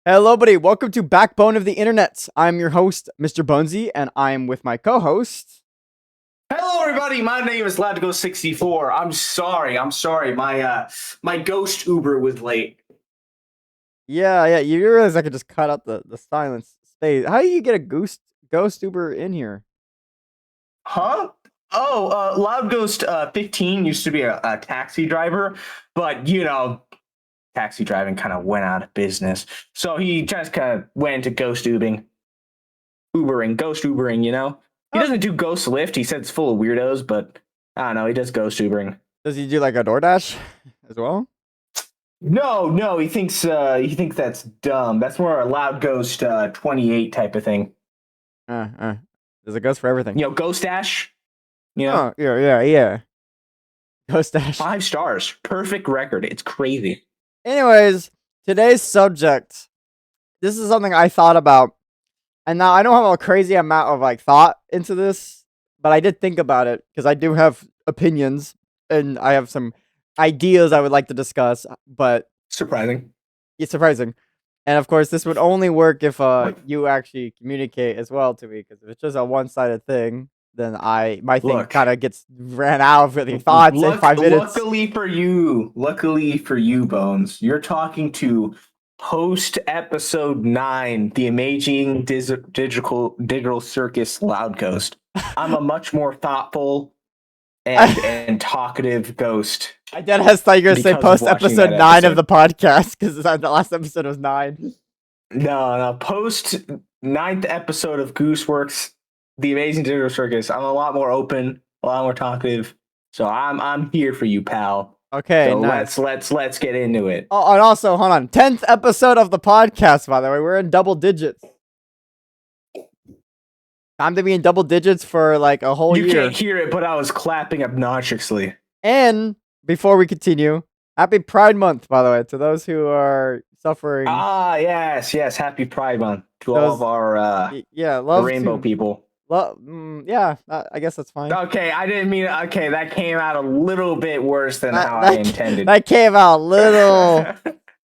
Hello, buddy. Welcome to Backbone of the Internet. I'm your host, MrBonesy, and I'm with my co-host. Hello, everybody. My name is Latigo64. I'm sorry. My ghost Uber was late. Yeah. You realize I could just cut out the silence space. How do you get a ghost Uber in here? Huh? Oh, Loud Ghost 15 used to be a taxi driver, but taxi driving kind of went out of business. So he just kind of went into ghost ghost Ubering. He Oh, doesn't do ghost Lyft. He said it's full of weirdos, but I don't know. He does ghost Ubering. does he do like a DoorDash as well? No, he thinks that's dumb. That's more a Loud Ghost 28 type of thing. There's a ghost for everything. Ghost Dash. Oh, yeah. Ghost Dash. 5 stars. Perfect record. It's crazy. Anyways, today's subject. This is something I thought about, and now I don't have a crazy amount of like thought into this, but I did think about it because I do have opinions and I have some ideas I would like to discuss. But Surprising. it's surprising, and of course, this would only work if you actually communicate as well to me. Because if it's just a one-sided thing, then my thing kind of gets ran out of the thoughts in 5 minutes. Luckily for you, Bones, you're talking to host episode 9, the amazing digital circus Loud Ghost. I'm a much more thoughtful and talkative ghost. I did thought you were gonna say post episode 9 of the podcast because the last episode was 9. No, post 9th episode of Gooseworks, the amazing digital circus. I'm a lot more open, a lot more talkative. So I'm here for you, pal. Okay, so nice. let's get into it. Oh, and also, hold on, 10th episode of the podcast. By the way, we're in double digits. Time to be in double digits for like a whole year. You can't hear it, but I was clapping obnoxiously. And before we continue, happy Pride Month, by the way, to those who are suffering. Yes, happy Pride Month to all of our love rainbow people. I guess that's fine. Okay, I didn't mean. Okay, that came out a little bit worse than how I intended. That came out a little.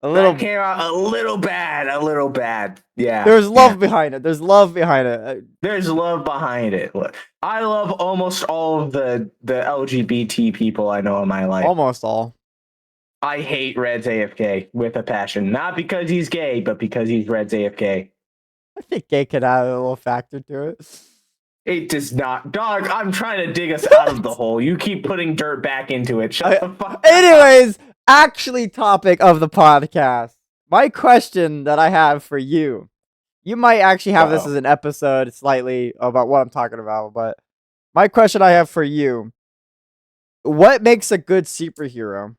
That came out a little bad. Yeah. There's love behind it. There's love behind it. There's love behind it. Look, I love almost all of the LGBT people I know in my life. Almost all. I hate Red's AFK with a passion. Not because he's gay, but because he's Red's AFK. I think gay could add a little factor to it. It does not. Dog, I'm trying to dig us out of the hole. You keep putting dirt back into it. Shut the fuck up. Anyways, actually topic of the podcast. My question that I have for you. You might actually have this as an episode slightly about what I'm talking about, but my question I have for you. What makes a good superhero?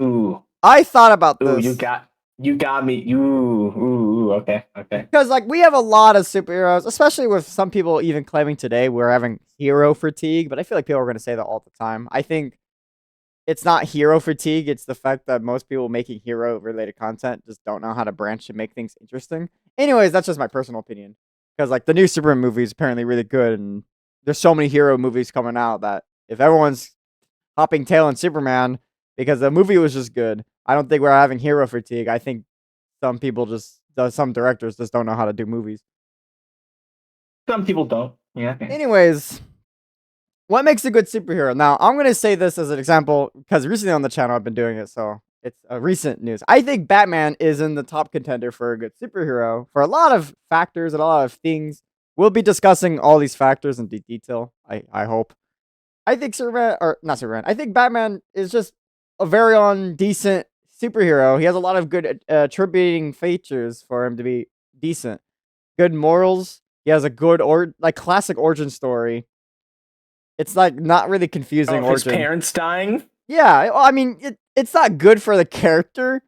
Ooh. I thought about this. Ooh, you got me. Ooh, okay. Because like we have a lot of superheroes, especially with some people even claiming today we're having hero fatigue, but I feel like people are going to say that all the time. I think it's not hero fatigue, it's the fact that most people making hero related content just don't know how to branch and make things interesting. Anyways, that's just my personal opinion. Because like the new Superman movie is apparently really good, and there's so many hero movies coming out that if everyone's hopping tail on Superman because the movie was just good, I don't think we're having hero fatigue. I think some directors just don't know how to do movies. Some people don't. Yeah. Anyways, what makes a good superhero? Now, I'm going to say this as an example because recently on the channel I've been doing it, so it's a recent news. I think Batman is in the top contender for a good superhero for a lot of factors and a lot of things. We'll be discussing all these factors in detail, I hope. I think I think Batman is just a very decent superhero. He has a lot of good attributing features for him to be decent. Good morals. He has a good classic origin story. It's like not really confusing. His parents dying. Yeah, I mean it's not good for the character.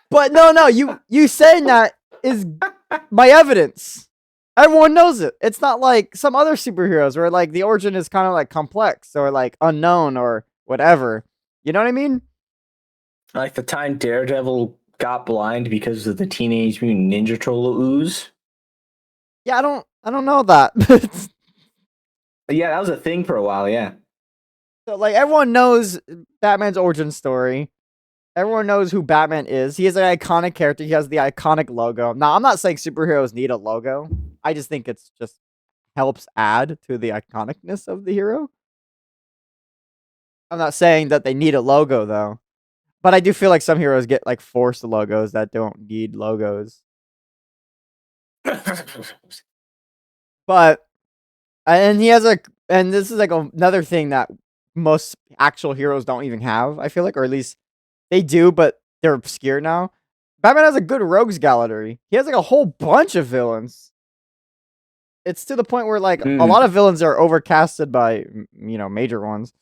But no, you saying that is my evidence. Everyone knows it. It's not like some other superheroes where like the origin is kind of like complex or like unknown or whatever. You know what I mean? Like the time Daredevil got blind because of the Teenage Mutant Ninja Turtle ooze. Yeah, I don't know that. Yeah, that was a thing for a while. Yeah. So like everyone knows Batman's origin story. Everyone knows who Batman is. He is an iconic character. He has the iconic logo. Now, I'm not saying superheroes need a logo. I just think it's just helps add to the iconicness of the hero. I'm not saying that they need a logo though. But I do feel like some heroes get like forced logos that don't need logos. But and he has a and this is like another thing that most actual heroes don't even have, I feel like, or at least they do, but they're obscure now. Batman has a good rogues gallery. He has like a whole bunch of villains. It's to the point where like a lot of villains are overcasted by major ones.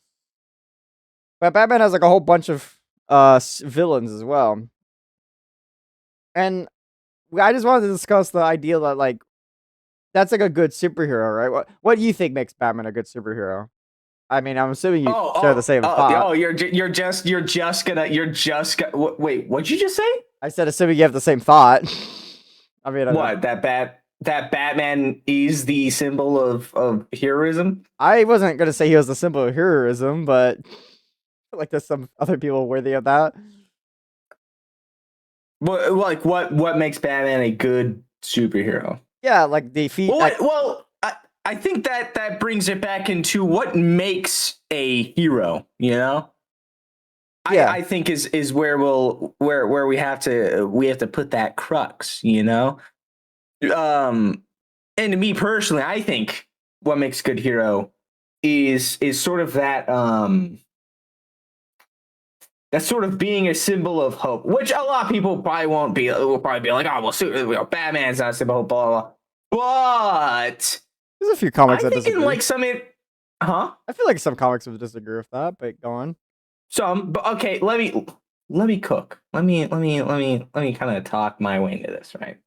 But Batman has like a whole bunch of villains as well. And I just wanted to discuss the idea that like that's like a good superhero, right? What do you think makes Batman a good superhero? I mean, I'm assuming you share the same thought. You're just gonna wait. What'd you just say? I said assuming you have the same thought. I mean, what that Batman is the symbol of heroism. I wasn't gonna say he was the symbol of heroism, but like there's some other people worthy of that. What makes Batman a good superhero? Yeah, like the feat. Well, I think that brings it back into what makes a hero. You know, yeah. I think is where we have to put that crux. You know, and to me personally, I think what makes a good hero is sort of that's sort of being a symbol of hope, which a lot of people probably won't be. Will probably be like, oh, well, Batman's not a symbol of hope, blah, blah, blah. But there's a few comics I that think disagree. in like some, I feel like some comics would disagree with that, but go on. Some, but okay, let me cook. Let me kind of talk my way into this, right?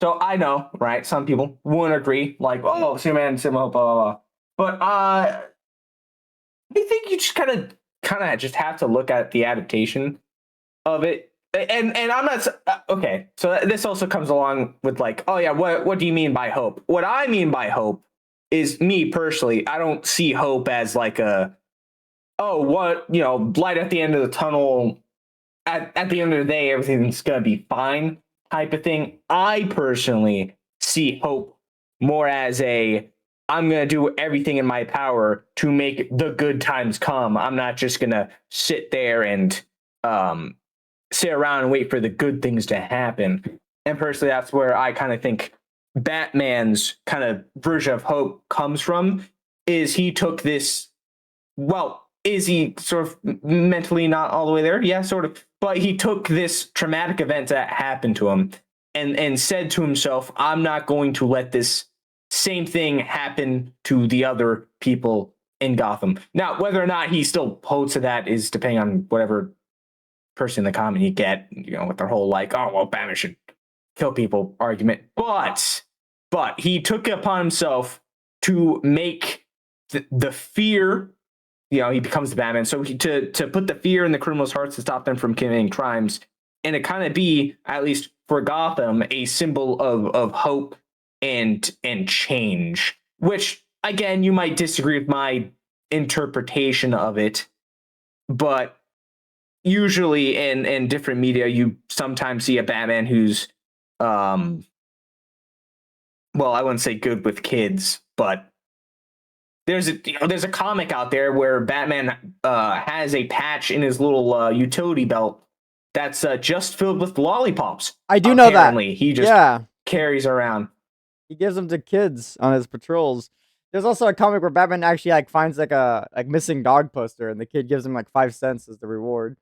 So I know, right? Some people wouldn't agree, like, oh, Superman, symbol, of hope, blah, blah, blah. But I think you just kind of just have to look at the adaptation of it. And I'm not okay. So this also comes along with like, oh yeah, what do you mean by hope? What I mean by hope is me personally. I don't see hope as like light at the end of the tunnel. At the end of the day, everything's gonna be fine type of thing. I personally see hope more as I'm gonna do everything in my power to make the good times come. I'm not just gonna sit there and sit around and wait for the good things to happen. And personally, that's where I kind of think Batman's kind of version of hope comes from. Is he took this? Well, is he sort of mentally not all the way there? Yeah, sort of. But he took this traumatic event that happened to him and said to himself, "I'm not going to let this same thing happen to the other people in Gotham." Now, whether or not he still holds to that is depending on whatever person in the comic you get, with their whole like, oh well, Batman should kill people argument. But he took it upon himself to make the fear, he becomes the Batman. So to put the fear in the criminals' hearts to stop them from committing crimes, and it kind of be, at least for Gotham, a symbol of hope and change. Which again, you might disagree with my interpretation of it, but usually in different media, you sometimes see a Batman who's, well, I wouldn't say good with kids, but there's a comic out there where Batman has a patch in his little utility belt that's just filled with lollipops. I do know that. Apparently, he just carries around. He gives them to kids on his patrols. There's also a comic where Batman actually like finds like a missing dog poster, and the kid gives him like 5 cents as the reward.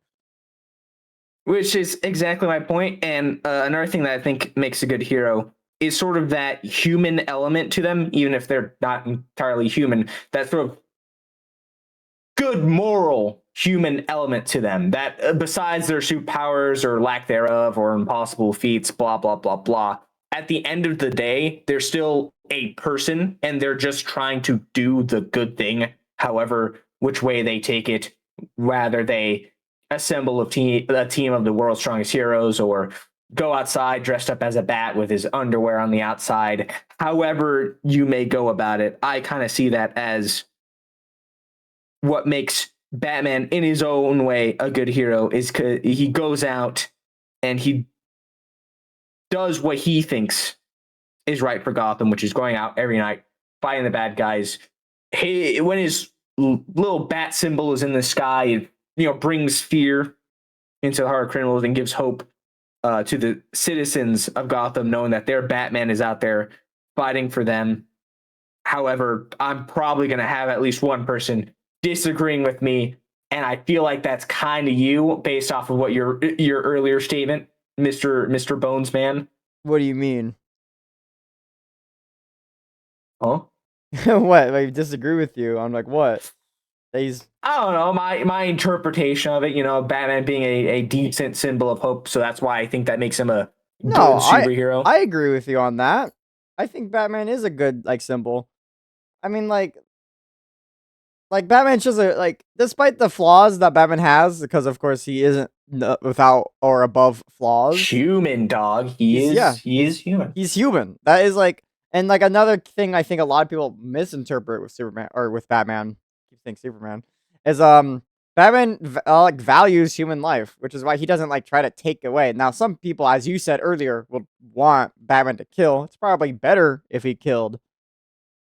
Which is exactly my point. And another thing that I think makes a good hero is sort of that human element to them, even if they're not entirely human, that sort of good moral human element to them that besides their superpowers or lack thereof or impossible feats, blah, blah, blah, blah. At the end of the day, they're still a person and they're just trying to do the good thing, however, which way they take it, rather they assemble a team of the world's strongest heroes or go outside dressed up as a bat with his underwear on the outside. However you may go about it, I kind of see that as what makes Batman, in his own way, a good hero is he goes out and he does what he thinks is right for Gotham, which is going out every night, fighting the bad guys. When his little bat symbol is in the sky, it brings fear into the heart of criminals and gives hope to the citizens of Gotham, knowing that their Batman is out there fighting for them. However, I'm probably going to have at least one person disagreeing with me, and I feel like that's kind of you, based off of what your earlier statement, Mr. Bones Man. What do you mean? Huh? What? I disagree with you. I'm like, what? He's I don't know, my interpretation of it. Batman being a decent symbol of hope, so that's why I think that makes him a no, good superhero. I agree with you on that. I think Batman is a good like symbol. I mean, like Batman's just despite the flaws that Batman has, because of course he isn't without or above flaws. Human dog, he is human. He's human. That is and like another thing I think a lot of people misinterpret with Superman or with Batman. You think Superman is Batman like values human life, which is why he doesn't like try to take away. Now, some people, as you said earlier, would want Batman to kill. It's probably better if he killed.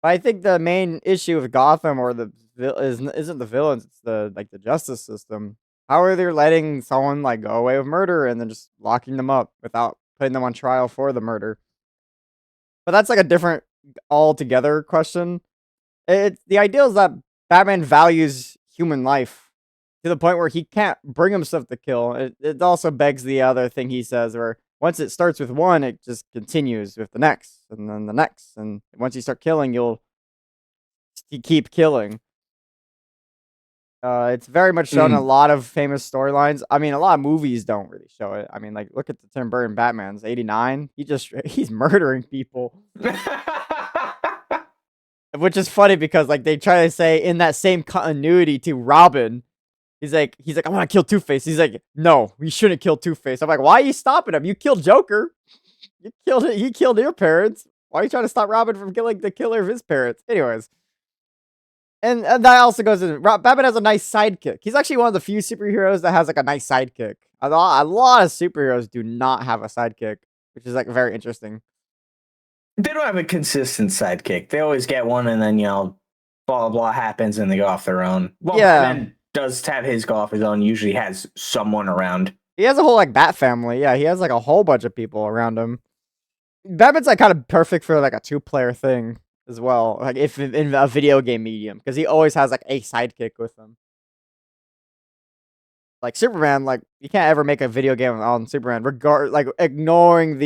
But I think the main issue with Gotham or isn't the villains, it's the the justice system. How are they letting someone like go away with murder and then just locking them up without putting them on trial for the murder? But that's like a different altogether question. The idea is that Batman values human life to the point where he can't bring himself to kill. It also begs the other thing he says, where once it starts with one, it just continues with the next, and then the next, and once you start killing, you keep killing. It's very much shown in a lot of famous storylines. I mean, a lot of movies don't really show it. I mean, like look at the Tim Burton Batman's '89. He's murdering people. Which is funny because like they try to say in that same continuity to Robin, he's like I want to kill Two-Face. He's like, no, we shouldn't kill Two-Face. I'm like, why are you stopping him? You killed Joker. You killed it. He killed your parents. Why are you trying to stop Robin from killing the killer of his parents? Anyways, and that also goes in. Batman has a nice sidekick. He's actually one of the few superheroes that has like a nice sidekick. A lot of superheroes do not have a sidekick, which is like very interesting. They don't have a consistent sidekick. They always get one, and then blah blah blah happens, and they go off their own. Well, Yeah. Batman does have his go off his own. Usually has someone around. He has a whole like Bat family. Yeah, he has like a whole bunch of people around him. Batman's like kind of perfect for like a two-player thing as well. Like if in a video game medium, because he always has like a sidekick with him. Like Superman, like you can't ever make a video game on Superman, like ignoring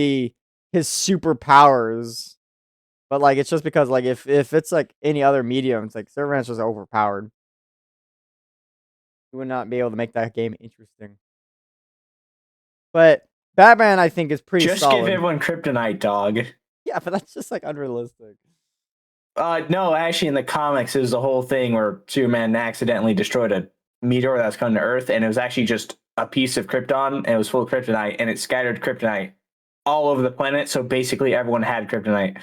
his superpowers. But like it's just because like if it's like any other medium, it's like Superman's just overpowered. You would not be able to make that game interesting. But Batman, I think, is pretty Just solid. give everyone kryptonite, dog. Yeah, but that's just like unrealistic. No, actually, in the comics, it was the whole thing where Superman accidentally destroyed a meteor that was coming to Earth, and it was actually just a piece of Krypton, and it was full of kryptonite, and it scattered kryptonite all over the planet. So basically, everyone had kryptonite.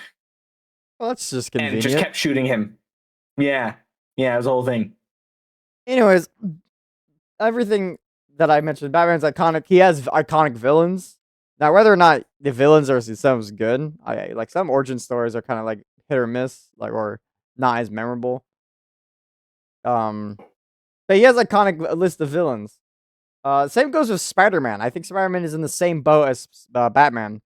Well, that's just convenient. And it just kept shooting him. Yeah, it was the whole thing. Anyways, everything that I mentioned, Batman's iconic. He has iconic villains. Now, whether or not the villains are themselves good, I like some origin stories are kind of like hit or miss, like or not as memorable. But he has iconic list of villains. Same goes with Spider-Man. I think Spider-Man is in the same boat as Batman.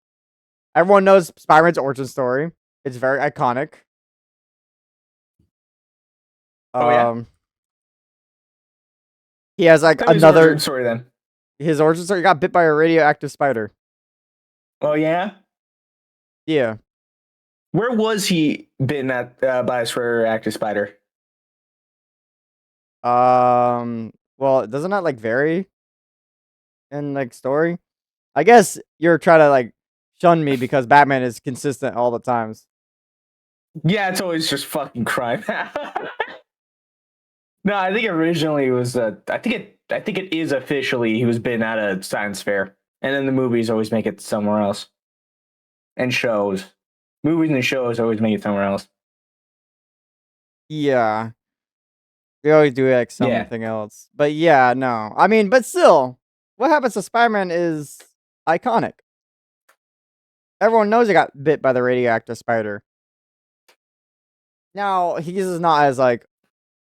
Everyone knows Spider-Man's origin story. It's very iconic. Oh yeah. He has like Tell me another his origin story then. His origin story. He got bit by a radioactive spider. Oh yeah. Yeah. Where was he bitten by a radioactive spider? Well, doesn't that like vary in like story? I guess you're trying to like shun me because Batman is consistent all the times. Yeah, it's always just fucking crime. No, I think originally it was. I think it is officially he was bitten at a science fair, and then the movies always make it somewhere else. And movies and shows always make it somewhere else. Yeah. We always do like Yeah. something else. But yeah, no. I mean, but still, what happens to Spider-Man is iconic. Everyone knows he got bit by the radioactive spider. Now, he's not as like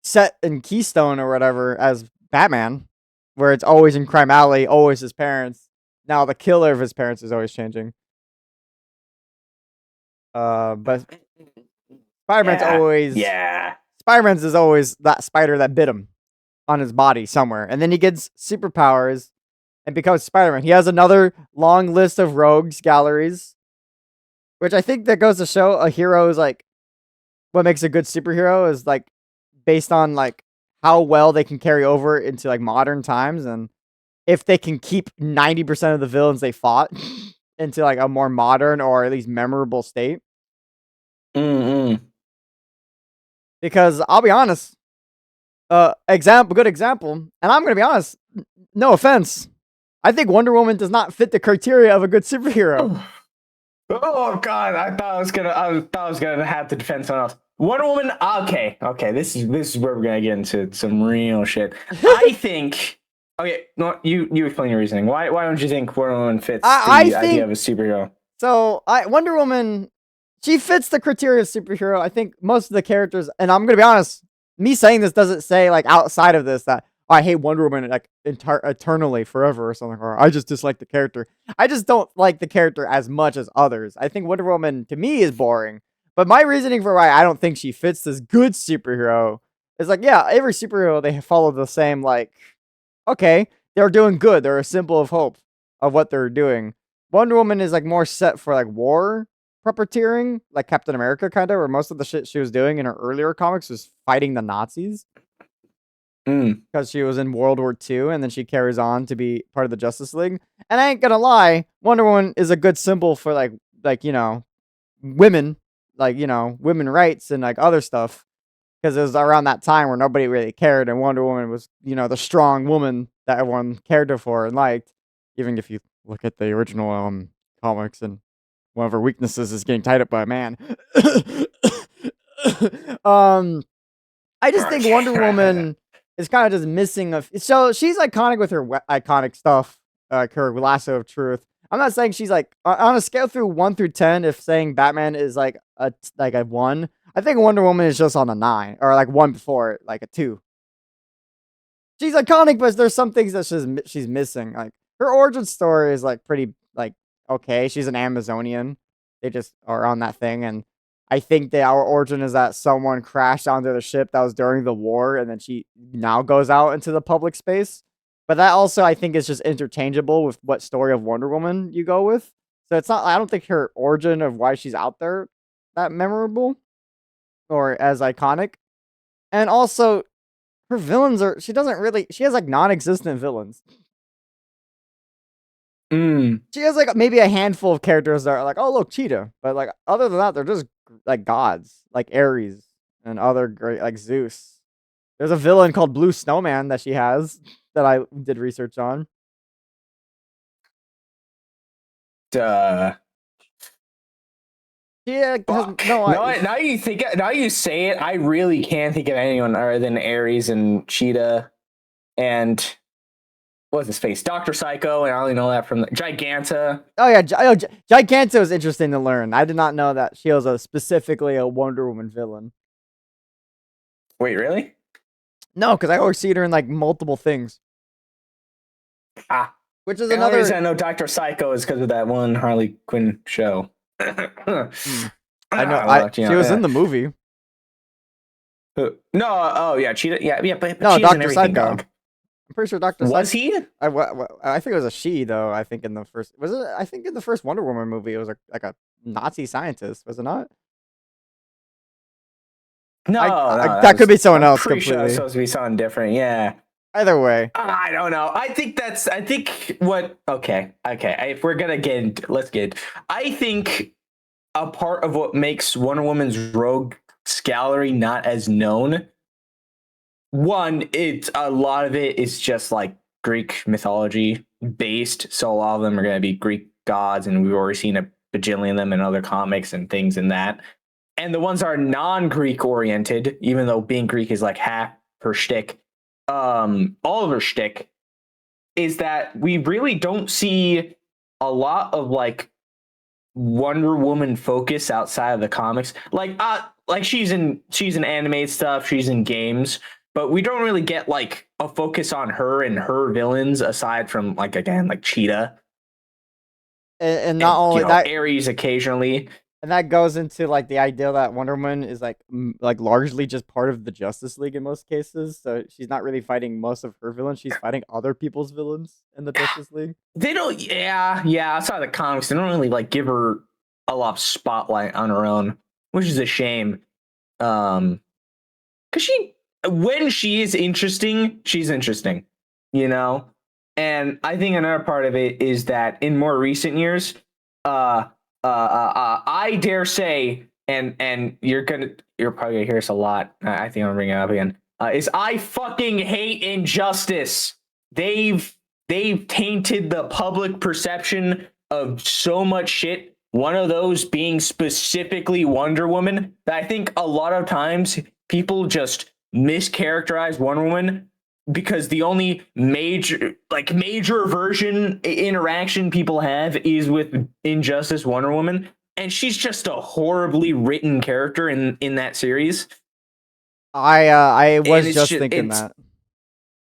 set in Keystone or whatever as Batman, where it's always in Crime Alley, always his parents. Now the killer of his parents is always changing. But Spider-Man's Yeah. always Yeah. Spider-Man's is always that spider that bit him on his body somewhere, and then he gets superpowers and becomes Spider-Man. He has another long list of rogues galleries, which I think that goes to show a hero is like what makes a good superhero is like based on like how well they can carry over into like modern times and if they can keep 90% of the villains they fought into like a more modern or at least memorable state. Mm-mm. Because I'll be honest, good example, and I'm gonna be honest, no offense, I think Wonder Woman does not fit the criteria of a good superhero. Oh God! I thought I was gonna have to defend someone else. Wonder Woman. Okay. This is where we're gonna get into some real shit. I think. Okay. No, you explain your reasoning. Why don't you think Wonder Woman fits I the idea think of a superhero? so. Wonder Woman, she fits the criteria of superhero. I think most of the characters, and I'm gonna be honest, me saying this doesn't say like outside of this that I hate Wonder Woman like eternally forever or something, or I just dislike the character. I just don't like the character as much as others. I think Wonder Woman to me is boring. But my reasoning for why I don't think she fits this good superhero is like, yeah, every superhero they follow the same like, okay, they're doing good. They're a symbol of hope of what they're doing. Wonder Woman is like more set for like war puppeteering, like Captain America kind of, where most of the shit she was doing in her earlier comics was fighting the Nazis because she was in World War II, and then she carries on to be part of the Justice League. And I ain't gonna lie, Wonder Woman is a good symbol for like women, like women rights and like other stuff. Because it was around that time where nobody really cared, and Wonder Woman was the strong woman that everyone cared for and liked. Even if you look at the original comics, and one of her weaknesses is getting tied up by a man. um, I just think Wonder Woman is kind of just missing so she's iconic with her iconic stuff, like her lasso of truth. I'm not saying she's like on a scale through 1 through 10. If saying Batman is like a 1, I think Wonder Woman is just on a 9 or like 1 before it, like a 2. She's iconic, but there's some things that she's missing. Like her origin story is like pretty like okay. She's an Amazonian. They just are on that thing, and I think that our origin is that someone crashed onto the ship that was during the war, and then she now goes out into the public space. But that also I think is just interchangeable with what story of Wonder Woman you go with. So it's not. I don't think her origin of why she's out there that memorable or as iconic. And also, her villains are. She has like non-existent villains. She has like maybe a handful of characters that are like, oh look, Cheetah, but like other than that, they're just like gods, like Ares and other great like Zeus. There's a villain called Blue Snowman that she has that I did research on. Duh. She has Fuck. no. Now you say it, I really can't think of anyone other than Ares and Cheetah and what's his face? Dr. Psycho, and I only know that from the Giganta. Oh yeah, Giganta was interesting to learn. I did not know that she was specifically a Wonder Woman villain. Wait, really? No, because I always see her in like multiple things. Which is another reason I know Dr. Psycho is because of that one Harley Quinn show. I know. She was in the movie. No, oh yeah, Cheetah. Yeah, but no, Dr. Psycho. Dog. I'm pretty sure Dr. Was he? I think it was a she though. I think in the first I think in the first Wonder Woman movie, it was like a Nazi scientist, was it not? No, that could be someone else. Pretty completely. sure it's supposed to be something different. Yeah. Either way, I don't know. I think what. Okay. If we're gonna let's get. I think a part of what makes Wonder Woman's rogue gallery not as known. One, it's a lot of it is just like Greek mythology based, so a lot of them are going to be Greek gods, and we've already seen a bajillion of them in other comics and things in that. And the ones that are non-Greek oriented, even though being Greek is like half her shtick, all of her shtick, is that we really don't see a lot of like Wonder Woman focus outside of the comics. Like she's in animated stuff, she's in games, but we don't really get like a focus on her and her villains aside from like again like Cheetah And not and only that, Ares occasionally. and that goes into like the idea that Wonder Woman is like largely just part of the Justice League in most cases. So she's not really fighting most of her villains. She's fighting other people's villains in the Justice League. They don't, yeah. Outside of the comics, they don't really like give her a lot of spotlight on her own, which is a shame. Because when she is interesting, she's interesting, you know. And I think another part of it is that in more recent years, I dare say, and you're probably gonna hear this a lot. I think I'm bringing it up again. Is I fucking hate Injustice. They've tainted the public perception of so much shit. One of those being specifically Wonder Woman, that I think a lot of times people just mischaracterize Wonder Woman because the only major version interaction people have is with Injustice Wonder Woman, and she's just a horribly written character in that series. I And was it's just just thinking that.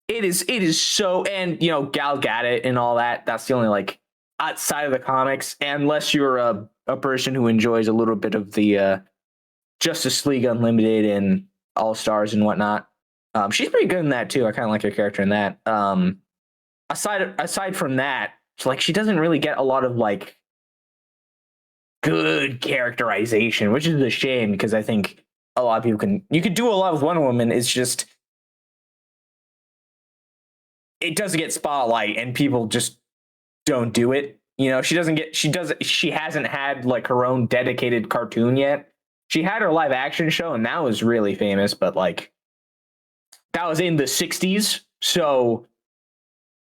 it is so, and you know, Gal Gadot and all that, that's the only like outside of the comics, unless you're a person who enjoys a little bit of the Justice League Unlimited and All Stars and whatnot. She's pretty good in that too. I kind of like her character in that. Aside from that, like she doesn't really get a lot of like good characterization, which is a shame because I think a lot of people you could do a lot with Wonder Woman. It's just it doesn't get spotlight and people just don't do it. You know, she hasn't had like her own dedicated cartoon yet. She had her live action show and that was really famous, but like that was in the 60s. So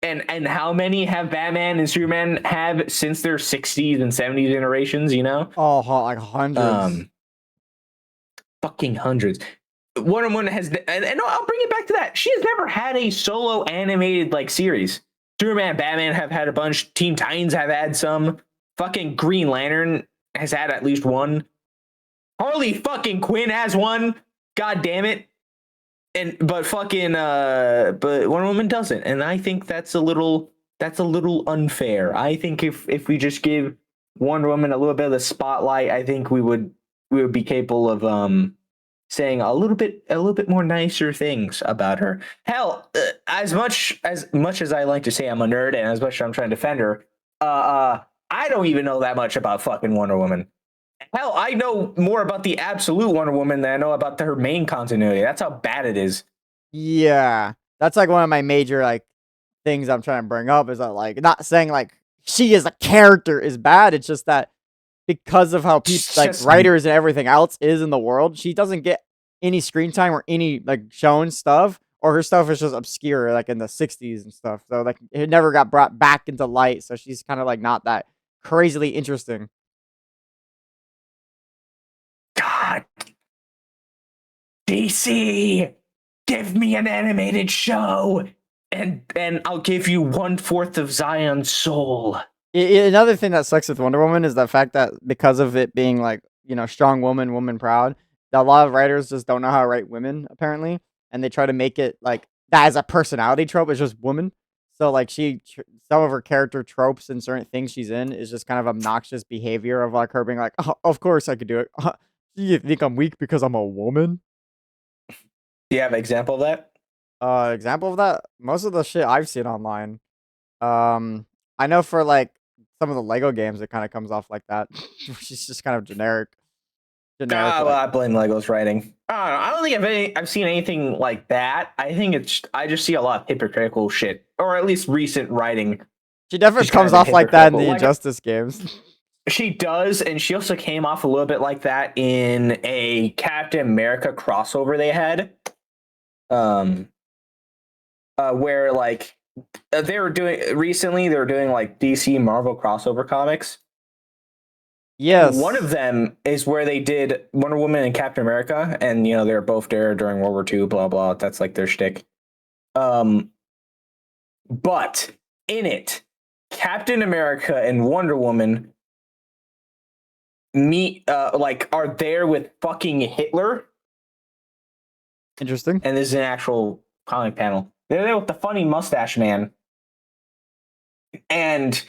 and how many have Batman and Superman have since their 60s and 70s generations, you know? Oh, like hundreds. Fucking hundreds. Wonder Woman has, and I'll bring it back to that. She has never had a solo animated like series. Superman, Batman have had a bunch. Teen Titans have had some. Fucking Green Lantern has had at least one. Harley fucking Quinn has one. God damn it. But Wonder Woman doesn't, and I think that's a little unfair. I think if we just give Wonder Woman a little bit of the spotlight, I think we would be capable of saying a little bit more nicer things about her. Hell, as much as I like to say I'm a nerd, and as much as I'm trying to defend her, I don't even know that much about fucking Wonder Woman. Hell, I know more about the absolute Wonder Woman than I know about her main continuity. That's how bad it is. Yeah, that's like one of my major like things I'm trying to bring up is that like not saying like she as a character is bad. It's just that because of how people like writers and everything else is in the world, she doesn't get any screen time or any like shown stuff, or her stuff is just obscure like in the 60s and stuff. So like it never got brought back into light. So she's kind of like not that crazily interesting. God, DC, give me an animated show, and I'll give you 1/4 of Zion's soul. Another thing that sucks with Wonder Woman is the fact that because of it being like, you know, strong woman, woman proud, a lot of writers just don't know how to write women apparently, and they try to make it like that as a personality trope. It's just woman. So like some of her character tropes and certain things she's in is just kind of obnoxious behavior of like her being like, oh, of course I could do it. You think I'm weak because I'm a woman? Do you have an example of that? Example of that? Most of the shit I've seen online. Um, I know for like some of the Lego games, it kind of comes off like that, which is just kind of generic. Generic, Well, like I blame Lego's writing. I don't think I've seen anything like that. I think I just see a lot of hypocritical shit, or at least recent writing. she definitely Just kind comes of off like that in the hypocritical. Like Injustice games. she does, and she also came off a little bit like that in a Captain America crossover they had. Where like they were doing like DC Marvel crossover comics, And one of Yes. them is where they did Wonder Woman and Captain America, and they were both there during World War II. Blah blah. That's like their shtick. Um, but in it, Captain America and Wonder Woman meet, like, are there with fucking Hitler, Interesting. and this is an actual comic panel. They're there with the funny mustache man, and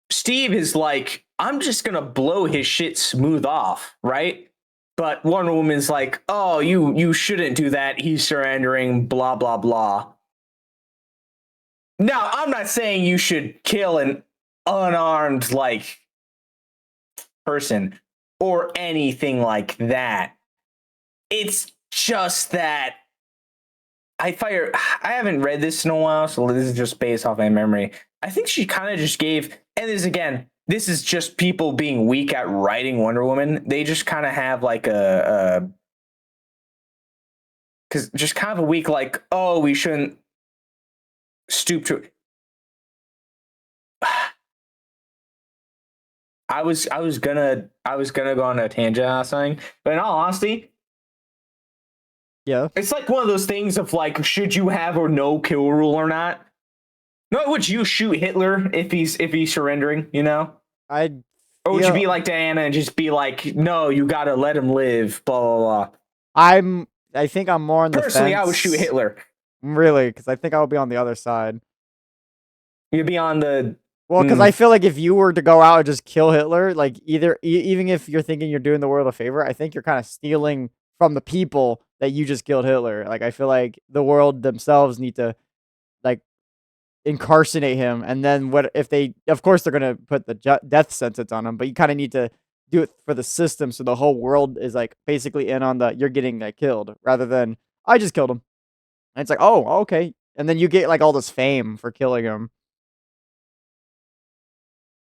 Steve is like, I'm just gonna blow his shit smooth off, right? But Wonder Woman's like, oh, you shouldn't do that. He's surrendering, blah blah blah. Now, I'm not saying you should kill an unarmed like person or anything like that. It's just that I haven't read this in a while, so this is just based off my memory. I think she kind of just gave, and this is just people being weak at writing Wonder Woman. They just kind of have like because just kind of a weak, like, oh, we shouldn't stoop to. I was gonna go on a tangent on something, but in all honesty, Yeah. it's like one of those things of like, should you have or no kill rule or not? No, would you shoot Hitler if he's surrendering? I Or would you be feel like Diana and just be like, no, you gotta let him live, blah blah blah. I think I'm more on the Personally, I would shoot fence. Hitler. Really, because I think I would be on the other side. You'd be on the Well, because I feel like if you were to go out and just kill Hitler, like even if you're thinking you're doing the world a favor, I think you're kind of stealing from the people that you just killed Hitler. Like I feel like the world themselves need to like incarcerate him, and then what if they? Of course, they're gonna put the death sentence on him, but you kind of need to do it for the system, so the whole world is like basically in on the you're getting killed, rather than I just killed him. And it's like, oh, okay, and then you get like all this fame for killing him.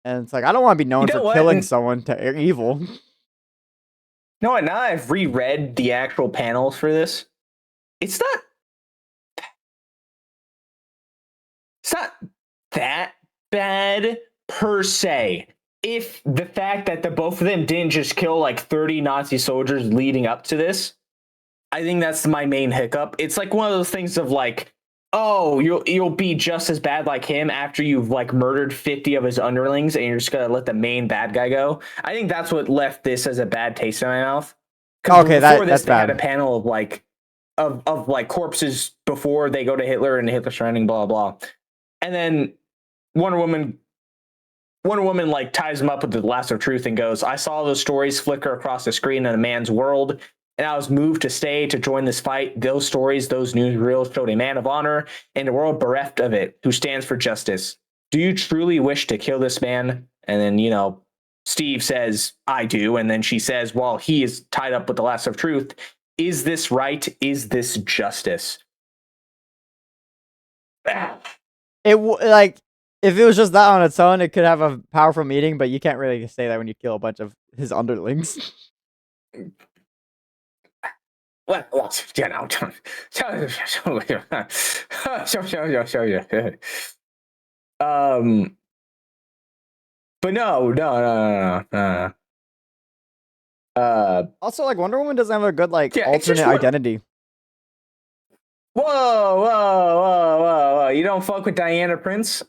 And it's like, I don't want to be you known know for what? killing someone to evil. No, what? Now I've reread the actual panels for this. It's not. It's not that bad per se. If the fact that the both of them didn't just kill like 30 Nazi soldiers leading up to this, I think that's my main hiccup. It's like one of those things of like, oh, you'll be just as bad like him after you've like murdered 50 of his underlings and you're just gonna let the main bad guy go. I think that's what left this as a bad taste in my mouth. Because Okay, before this, that's they had a bad. panel of like like corpses before they go to Hitler and Hitler surrounding, blah blah. And then Wonder Woman Wonder Woman like ties him up with the lasso of truth and goes, I saw those stories flicker across the screen in a man's world, and I was moved to stay to join this fight. Those stories, those newsreels showed a man of honor in a world bereft of it, who stands for justice. Do you truly wish to kill this man? And then, Steve says, I do. And then she says, well, he is tied up with the lasso of truth. Is this right? Is this justice? Like if it was just that on its own, it could have a powerful meaning, but you can't really say that when you kill a bunch of his underlings. Well, um, but no. Also, like Wonder Woman doesn't have a good like Yeah, it's just alternate what. identity. Whoa! You don't fuck with Diana Prince?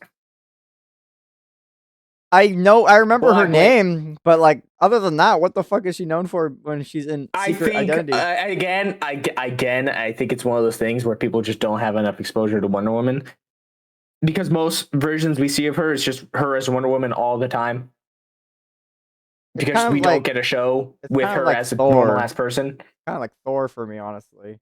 I know, I remember her Well, wait. name, but like other than that, what the fuck is she known for when she's in I Secret think Identity? I think it's one of those things where people just don't have enough exposure to Wonder Woman because most versions we see of her is just her as Wonder Woman all the time. It's Because kind of we don't like get a show it's with kind of her like as a normal Thor. ass person. Kind of like Thor for me, honestly.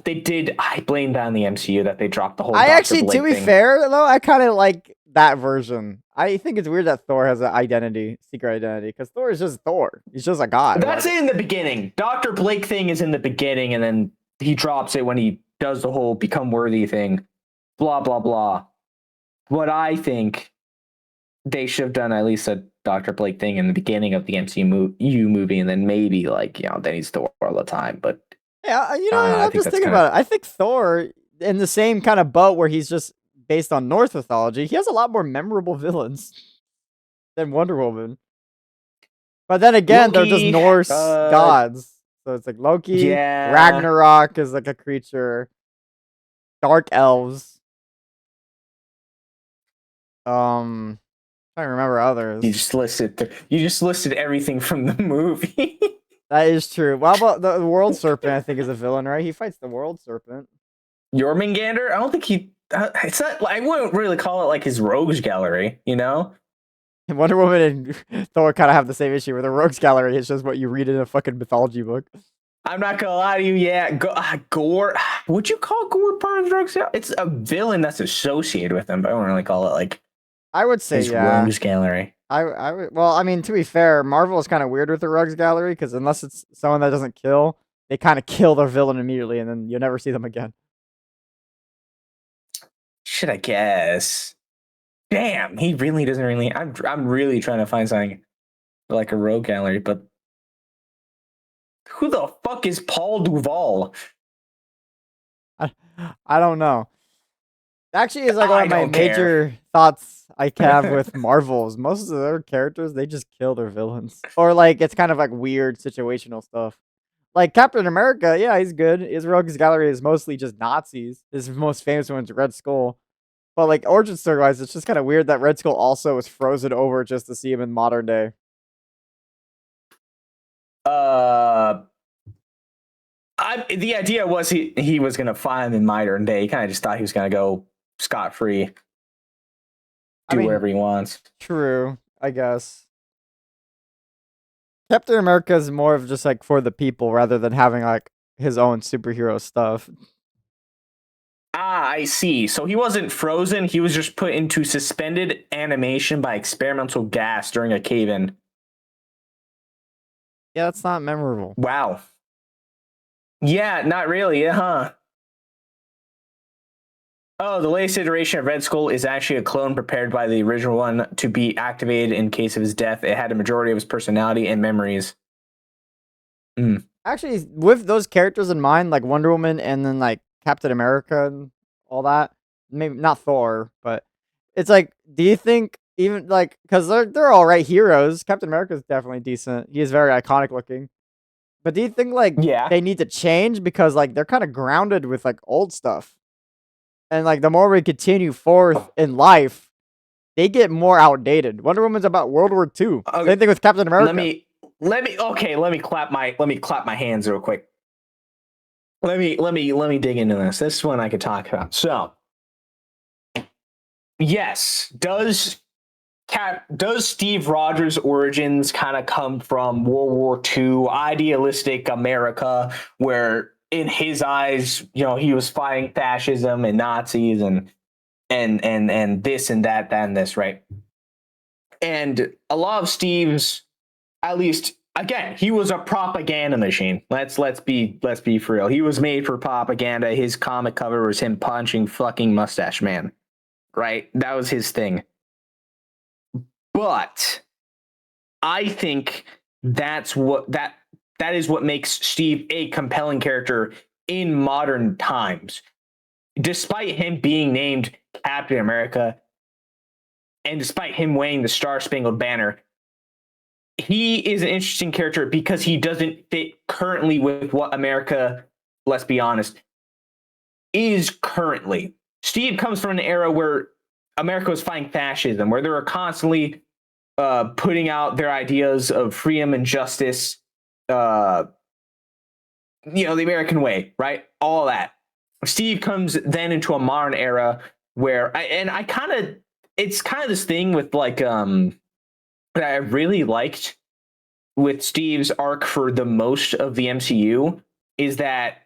They did. I blame that on the MCU that they dropped the whole I Doctor actually, to Blake be thing. fair though, I kind of like that version. I think it's weird that Thor has an identity, secret identity, because Thor is just Thor. He's just a god. That's in the beginning. Doctor Blake thing is in the beginning, and then he drops it when he does the whole become worthy thing. Blah blah blah. What I think they should have done at least a Doctor Blake thing in the beginning of the MCU movie, and then maybe like then he's Thor all the time. But Yeah, I don't know. I I'm think just that's thinking kind of about it. I think Thor, in the same kind of boat where he's just based on Norse mythology, he has a lot more memorable villains than Wonder Woman. But then again, they're just Loki, Norse gods. So it's like Loki, yeah. Ragnarok is like a creature, dark elves. Trying to remember You others. just listed everything from the movie. That is true. Well, about the world serpent, I think is a villain, right? He fights the world serpent. Jormungandr, I don't think he. It's not. I wouldn't really call it like his rogues gallery, you know. Wonder Woman and Thor kind of have the same issue with the rogues gallery. It's just what you read in a fucking mythology book. I'm not gonna lie to you. Yeah, Gore. Would you call Gore part of the rogues gallery? It's a villain that's associated with him, but I don't really call it like I would say his yeah. rogues gallery. I would. Well, I mean, to be fair, Marvel is kind of weird with the rogues gallery because unless it's someone that doesn't kill, they kind of kill their villain immediately, and then you'll never see them again. Should I guess? Damn, he really doesn't really. I'm really trying to find something like a rogue gallery, but who the fuck is Paul Duval? I don't know. Actually, is like one I of my don't care. major thoughts I have with Marvels. Most of their characters, they just kill their villains, or like it's kind of like weird situational stuff. Like Captain America, yeah, he's good. His rogues gallery is mostly just Nazis. His most famous one's Red Skull. But like origin story wise, it's just kind of weird that Red Skull also was frozen over just to see him in modern day. The idea was he was gonna find him in modern day. He kind of just thought he was gonna go scot free, do whatever he wants. True, I guess. Captain America is more of just like for the people rather than having like his own superhero stuff. Ah, I see. So he wasn't frozen. He was just put into suspended animation by experimental gas during a cave-in. Yeah, that's not memorable. Wow. Yeah, not really, huh? Oh, the latest iteration of Red Skull is actually a clone prepared by the original one to be activated in case of his death. It had a majority of his personality and memories. Actually, with those characters in mind, like Wonder Woman and then like Captain America and all that, maybe not Thor, but it's like, do you think even like because they're all right heroes? Captain America is definitely decent. He is very iconic looking. But do you think like Yeah. they need to change because like they're kind of grounded with like old stuff, and like the more we continue forth in life, they get more outdated. Wonder Woman's about World War II. Same thing with Captain America. Let me clap my hands real quick. Let me dig into this. This is one I could talk about. So, yes, does Steve Rogers' origins kind of come from World War II, idealistic America, where in his eyes, you know, he was fighting fascism and Nazis and this and that and this, right? And a lot of Steve's, at least again, he was a propaganda machine. Let's be for real. He was made for propaganda. His comic cover was him punching fucking Mustache Man, right? That was his thing. But I think that is what makes Steve a compelling character in modern times. Despite him being named Captain America, and despite him wearing the Star-Spangled Banner, he is an interesting character because he doesn't fit currently with what America, let's be honest, is currently. Steve comes from an era where America was fighting fascism, where they were constantly putting out their ideas of freedom and justice, the American way, right? All that. Steve comes then into a modern era where it's kind of this thing with like that I really liked with Steve's arc for the most of the MCU is that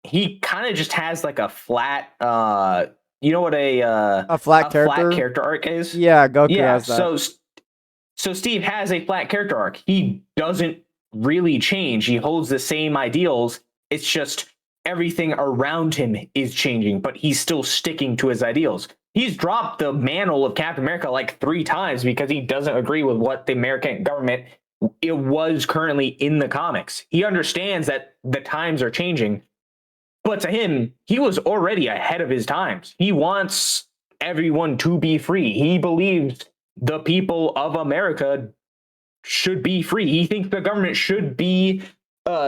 he kind of just has like a flat you know what a flat character arc is? Yeah, Goku has that. So Steve has a flat character arc. He doesn't really change. He holds the same ideals. It's just everything around him is changing, but he's still sticking to his ideals. He's dropped the mantle of Captain America like 3 times because he doesn't agree with what the American government it was currently in the comics. He understands that the times are changing, but to him, he was already ahead of his times. He wants everyone to be free. He believes the people of America should be free. He thinks the government should be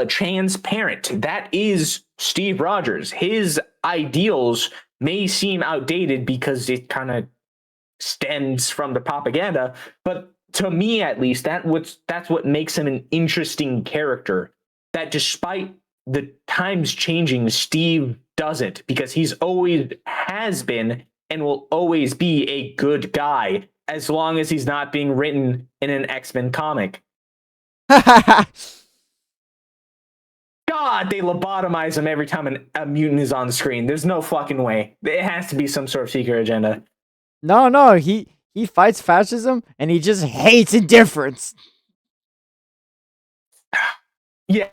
transparent. That is Steve Rogers. His ideals may seem outdated because it kind of stems from the propaganda, but to me at least, that's what makes him an interesting character. That despite the times changing, Steve doesn't, because he's always has been and will always be a good guy as long as he's not being written in an X-Men comic. God, they lobotomize him every time a mutant is on screen. There's no fucking way. It has to be some sort of secret agenda. No, he fights fascism and he just hates indifference. Yeah,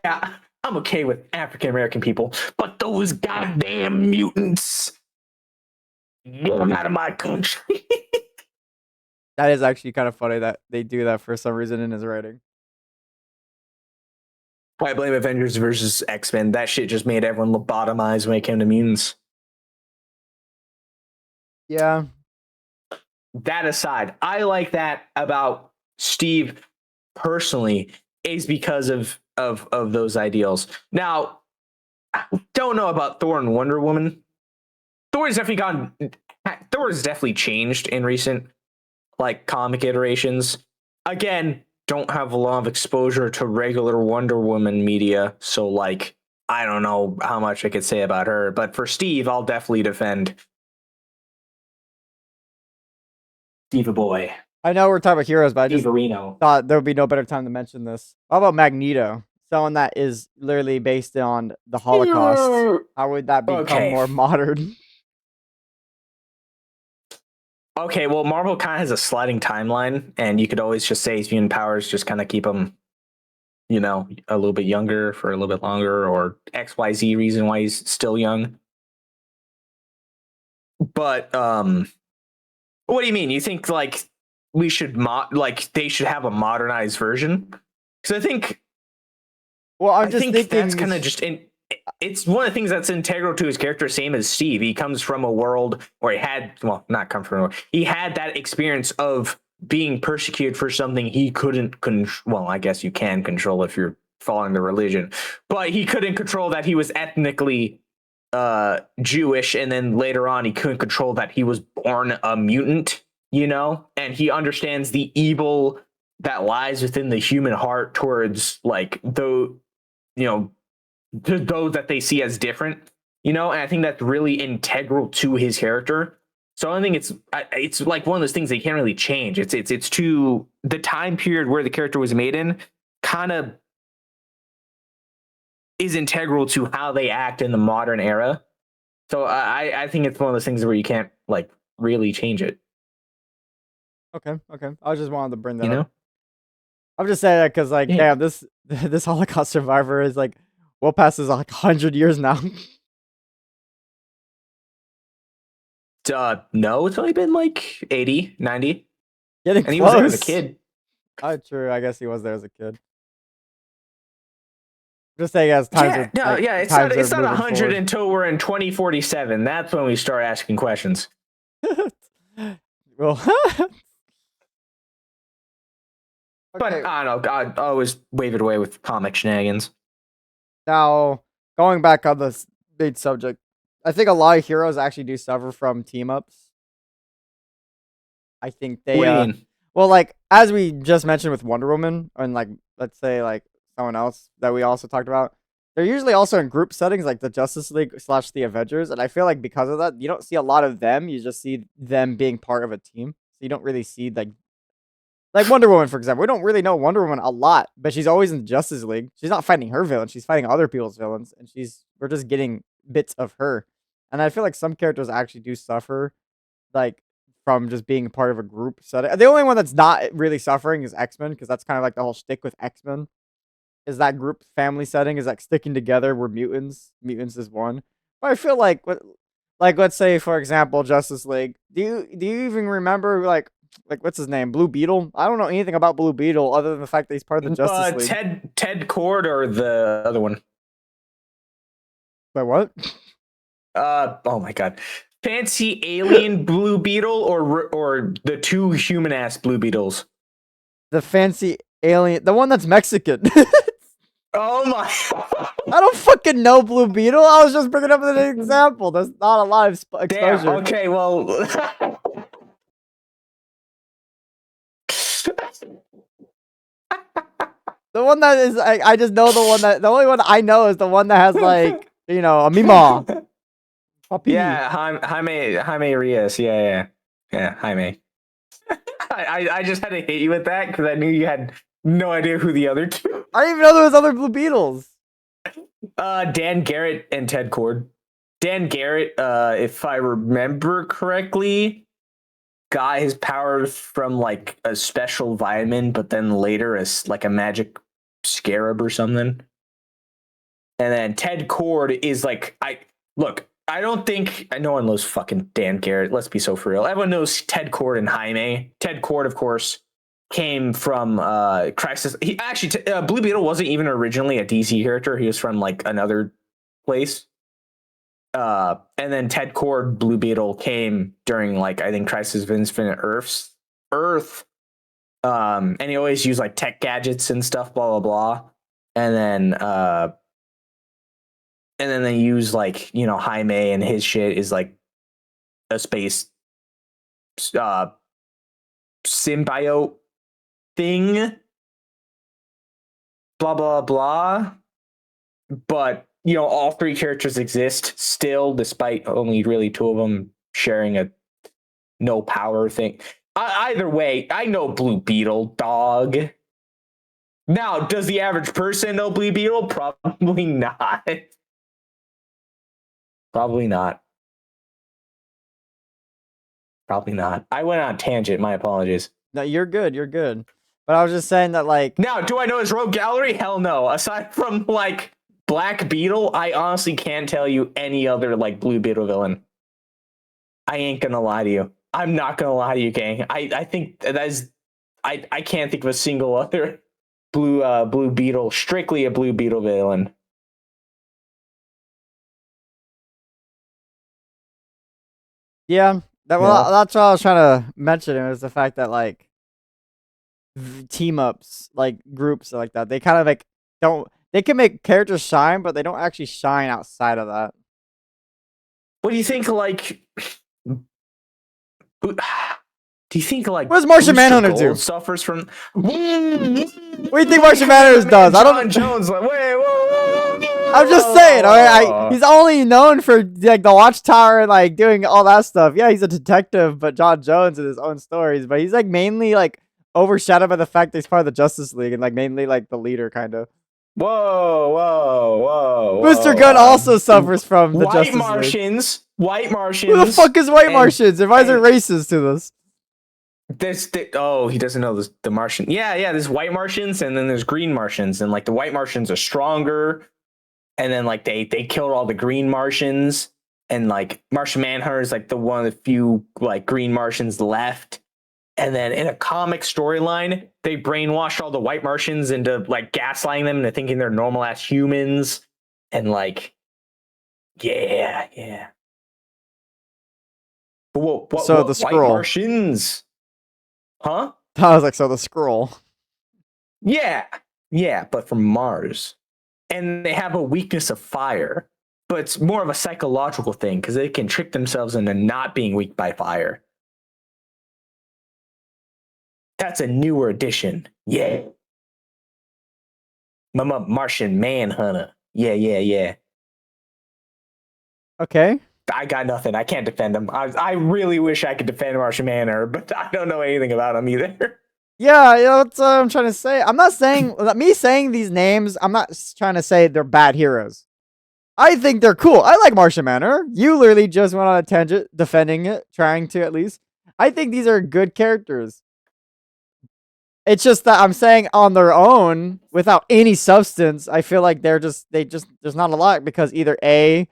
I'm okay with African American people, but those goddamn mutants, get them out of my country. That is actually kind of funny that they do that for some reason in his writing. I blame Avengers versus X-Men. That shit just made everyone lobotomize when it came to mutants. Yeah. That aside, I like that about Steve personally is because of those ideals. Now, I don't know about Thor and Wonder Woman. Thor's definitely changed in recent like comic iterations. Again, don't have a lot of exposure to regular Wonder Woman media, so like I don't know how much I could say about her, but for Steve, I'll definitely defend Steve boy. I know we're talking about heroes, but I just Reno. thought there would be no better time to mention this. How about Magneto? Someone that is literally based on the Holocaust. How would that become more modern? Okay, well, Marvel kind of has a sliding timeline, and you could always just say his mutant powers just kind of keep him, you know, a little bit younger for a little bit longer, or XYZ reason why he's still young. But what do you mean? You think like we should they should have a modernized version? Because I think, well, I think that's kind of just it's one of the things that's integral to his character, same as Steve. He comes from a world where he had, well, not come from, he had that experience of being persecuted for something he couldn't well, I guess you can control if you're following the religion, but he couldn't control that he was ethnically Jewish, and then later on he couldn't control that he was born a mutant, you know, and he understands the evil that lies within the human heart towards like though, you know, to those that they see as different, you know, and I think that's really integral to his character. So I think it's like one of those things they can't really change. It's to the time period where the character was made in, kind of is integral to how they act in the modern era. So I think it's one of those things where you can't like really change it. Okay. I just wanted to bring that You know? up. I'm just saying that because, like, Yeah. damn, this Holocaust survivor is like, well past is like 100 years now. No, it's only been like 80, 90. Getting And close. he was there as a kid. True. I guess he was there as a kid. Just saying, as times are it's not 100 forward. Until we're in 2047. That's when we start asking questions. Well, but I don't know. I always wave it away with comic shenanigans. Now, going back on this big subject, I think a lot of heroes actually do suffer from team ups. I think they. What do you mean? Well, like as we just mentioned with Wonder Woman, and like let's say like someone else that we also talked about, they're usually also in group settings like the Justice League / the Avengers, and I feel like because of that, you don't see a lot of them. You just see them being part of a team. So you don't really see like Wonder Woman, for example. We don't really know Wonder Woman a lot, but she's always in the Justice League. She's not fighting her villain; she's fighting other people's villains, and we're just getting bits of her. And I feel like some characters actually do suffer, like from just being part of a group setting. The only one that's not really suffering is X-Men, because that's kind of like the whole shtick with X-Men. Is that group family setting is like sticking together. We're mutants. Mutants is one. But I feel like let's say for example Justice League. Do you even remember like what's his name? Blue Beetle? I don't know anything about Blue Beetle other than the fact that he's part of the Justice League. Ted Cord or the other one? Wait, what? Oh my god. Fancy alien Blue Beetle or the two human ass Blue Beetles? The fancy alien, the one that's Mexican. Oh my! I don't fucking know Blue Beetle. I was just bringing up an example. There's not a lot of Damn. exposure. Okay. Well. The one that is, I just know the only one I know is the one that has like, a Mima. Puppy. Yeah, Jaime Rios. Yeah, Jaime. I just had to hit you with that because I knew you had no idea who the other two. I didn't even know there was other Blue Beetles. Dan Garrett and Ted Cord. Dan Garrett, if I remember correctly, got his powers from like a special vitamin, but then later as like a magic scarab or something. And then Ted Cord is like, I don't think no one knows fucking Dan Garrett. Let's be so for real. Everyone knows Ted Cord and Jaime. Ted Cord, of course, came from Crisis. He actually Blue Beetle wasn't even originally a DC character. He was from like another place. And then Ted Cord, Blue Beetle, came during like I think Crisis of Infinite Earth. And he always used like tech gadgets and stuff, blah blah blah. And then they use like Jaime and his shit is like a space symbiote thing, blah blah blah. But all three characters exist still, despite only really two of them sharing a no power thing. Either way, I know Blue Beetle, dog. Now, does the average person know Blue Beetle? Probably not. Probably not. Probably not. I went on a tangent. My apologies. No, you're good. You're good. But I was just saying that, like... Now, do I know his rogue gallery? Hell no. Aside from, like, Black Beetle, I honestly can't tell you any other, like, Blue Beetle villain. I ain't gonna lie to you. I'm not gonna lie to you, gang. I think that is... I can't think of a single other Blue Beetle, strictly a Blue Beetle villain. Yeah, that's what I was trying to mention. It was the fact that like team ups, like groups like that, they kind of like they can make characters shine, but they don't actually shine outside of that. What do you think? Like, do you think like what does Martian Manhunter do? Suffers from. What do you think Martian Manhunter does? I don't. Jones, like, wait, whoa. I'm just saying. Okay, he's only known for like the Watchtower and like doing all that stuff. Yeah, he's a detective, but John Jones in his own stories. But he's like mainly like overshadowed by the fact that he's part of the Justice League and like mainly like the leader, kind of. Whoa. Mr. Gunn also suffers from the Justice Martians. League. White Martians. Who the fuck is White Martians? And why is it racist to this? He doesn't know the Martian. Yeah, there's White Martians and then there's Green Martians, and like the White Martians are stronger, and then like they killed all the Green Martians, and like Martian Manhunter is like the one of the few like Green Martians left. And then in a comic storyline, they brainwashed all the White Martians into like gaslighting them into thinking they're normal ass humans. And like, yeah. Whoa, so the Skrull. White Martians? Huh? I was like, so the Skrull. Yeah, but from Mars. And they have a weakness of fire. But it's more of a psychological thing because they can trick themselves into not being weak by fire. That's a newer addition. Yeah. Martian Manhunter. Yeah. Okay. I got nothing. I can't defend him. I really wish I could defend Martian Manhunter, but I don't know anything about him either. Yeah, that's what I'm trying to say. I'm not saying me saying these names. I'm not trying to say they're bad heroes. I think they're cool. I like Martian Manhunter. You literally just went on a tangent defending it, trying to at least. I think these are good characters. It's just that I'm saying on their own, without any substance, I feel like there's not a lot because either A,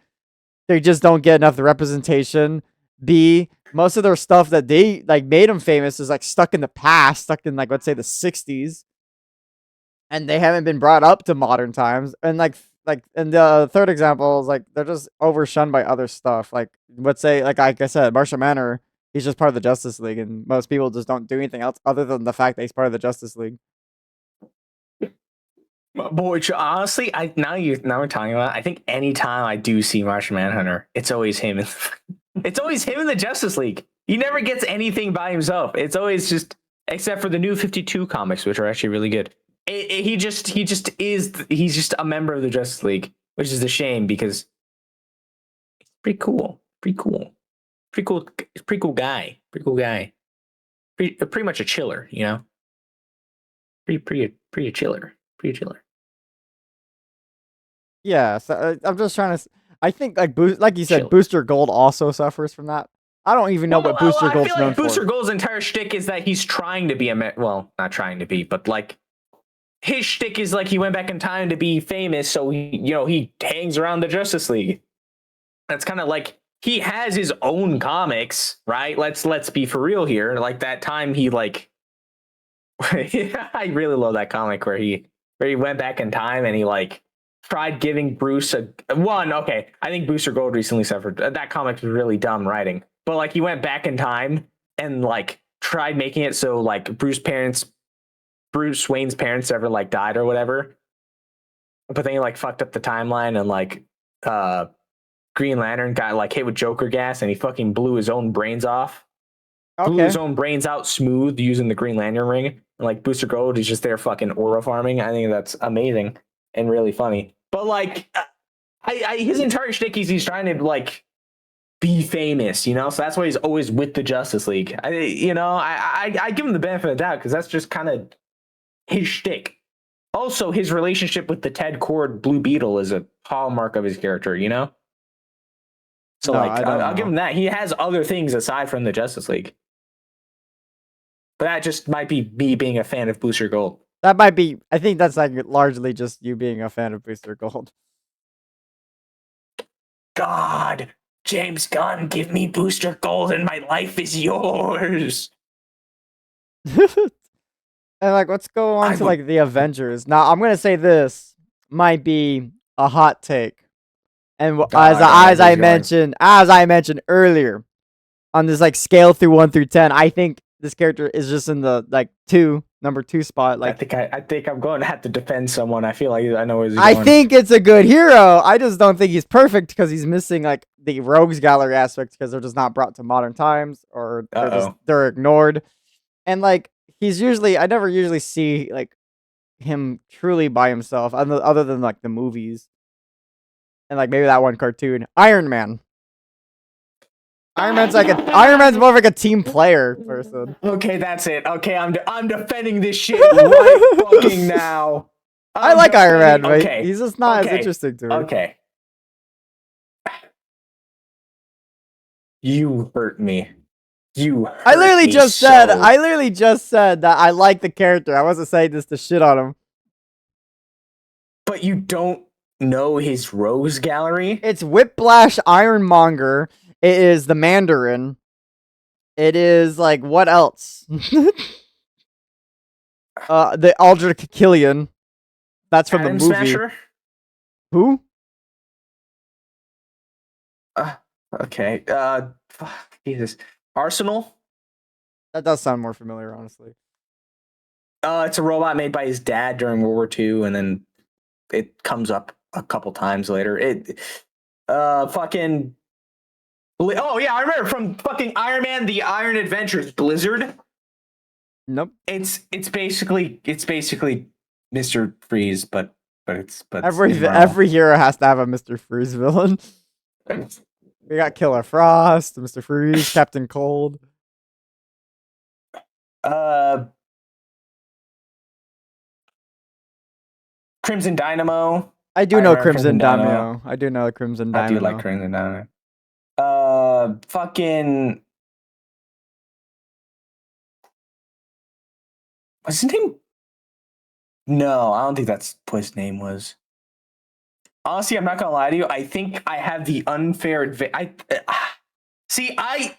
they just don't get enough representation. B, most of their stuff that they like made them famous is like stuck in the past, stuck in like let's say the 60s, and they haven't been brought up to modern times. And and the third example is like they're just overshunned by other stuff. Like let's say like I said, Martian Manhunter, he's just part of the Justice League, and most people just don't do anything else other than the fact that he's part of the Justice League. Boy, honestly, now we're talking about it, I think anytime I do see Martian Manhunter, it's always him. It's always him in the Justice League. He never gets anything by himself. It's always just, except for the new 52 comics, which are actually really good. He's just a member of the Justice League, which is a shame because it's pretty cool. Pretty cool. Pretty cool. Pretty cool guy. Pretty cool guy. Pretty much a chiller, you know. Pretty a chiller. Pretty chiller. Yeah, so I'm just trying to. I think like you said, Chill. Booster Gold also suffers from that. I don't even know what Booster I Gold's feel known like Booster for. Gold's entire shtick is that he's trying to be well, not trying to be, but like his shtick is like he went back in time to be famous, so he hangs around the Justice League. That's kind of like he has his own comics, right? Let's be for real here. Like that time he like, I really love that comic where he went back in time and he like tried giving Bruce a one. Okay, I think Booster Gold recently suffered. That comic was really dumb writing, but like he went back in time and like tried making it so like Bruce Wayne's parents ever like died or whatever. But then he like fucked up the timeline and like Green Lantern got like hit with Joker gas and he fucking blew his own brains off. Blew his own brains out smooth using the Green Lantern ring. And like Booster Gold is just there fucking aura farming. I think that's amazing and really funny. But like, his entire shtick is he's trying to like be famous, you know. So that's why he's always with the Justice League. I give him the benefit of the doubt because that's just kind of his shtick. Also, his relationship with the Ted Kord Blue Beetle is a hallmark of his character, you know. So No, like, I'll give him that. He has other things aside from the Justice League. But that just might be me being a fan of Booster Gold. That might be. I think that's like largely just you being a fan of Booster Gold. God, James Gunn, give me Booster Gold and my life is yours. And like, let's go on to like the Avengers. Now, I'm gonna say this might be a hot take, and as I mentioned earlier, on this like scale through 1 through 10, I think this character is just in the like number two spot. Like, I think I'm going to have to defend someone. I feel like I know where he's I going. think it's a good hero. I just don't think he's perfect because he's missing like the rogues gallery aspects because they're just not brought to modern times or they're ignored. And like I never usually see like him truly by himself other than like the movies and like maybe that one cartoon. Iron Man. Iron Man's more of like a team player person. Okay, that's it. Okay, I'm defending this shit right fucking now. I like Iron Man, but he's just not as interesting to me. Okay. You hurt me. I literally just said that I like the character. I wasn't saying this to shit on him. But you don't know his Rose Gallery? It's Whiplash, Ironmonger. It is the Mandarin. It is like what else? The Aldrich Killian. That's from Atom the movie. Smasher? Who? Okay. Jesus. Arsenal? That does sound more familiar, honestly. It's a robot made by his dad during World War II, and then it comes up a couple times later. Fucking. Oh yeah, I remember from fucking Iron Man: The Iron Adventures. Blizzard. Nope. It's basically Mr. Freeze, but every hero has to have a Mr. Freeze villain. We got Killer Frost, Mr. Freeze, Captain Cold. Crimson Dynamo. I do know Crimson Dynamo. I do know Crimson Dynamo. I do like Crimson Dynamo. Fucking. What's his name? No, I don't think that's what his name was. Honestly, I'm not gonna lie to you. I think I have the unfair advantage.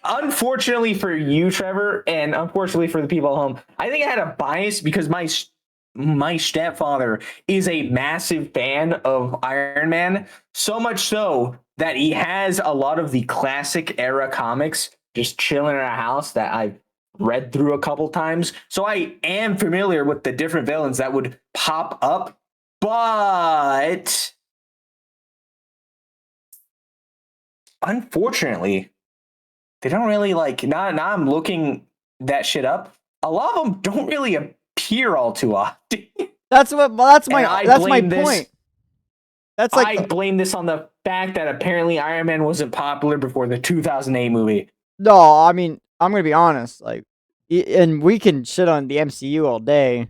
Unfortunately for you, Trevor, and unfortunately for the people at home, I think I had a bias because my stepfather is a massive fan of Iron Man, so much so that he has a lot of the classic era comics just chilling in our house that I've read through a couple times. So I am familiar with the different villains that would pop up But unfortunately, they don't really like. Now I'm looking that shit up. A lot of them don't really appear all too often. That's my blame point. That's I blame this on the fact that apparently Iron Man wasn't popular before the 2008 movie. No, I mean, I'm gonna be honest. Like, and we can shit on the MCU all day.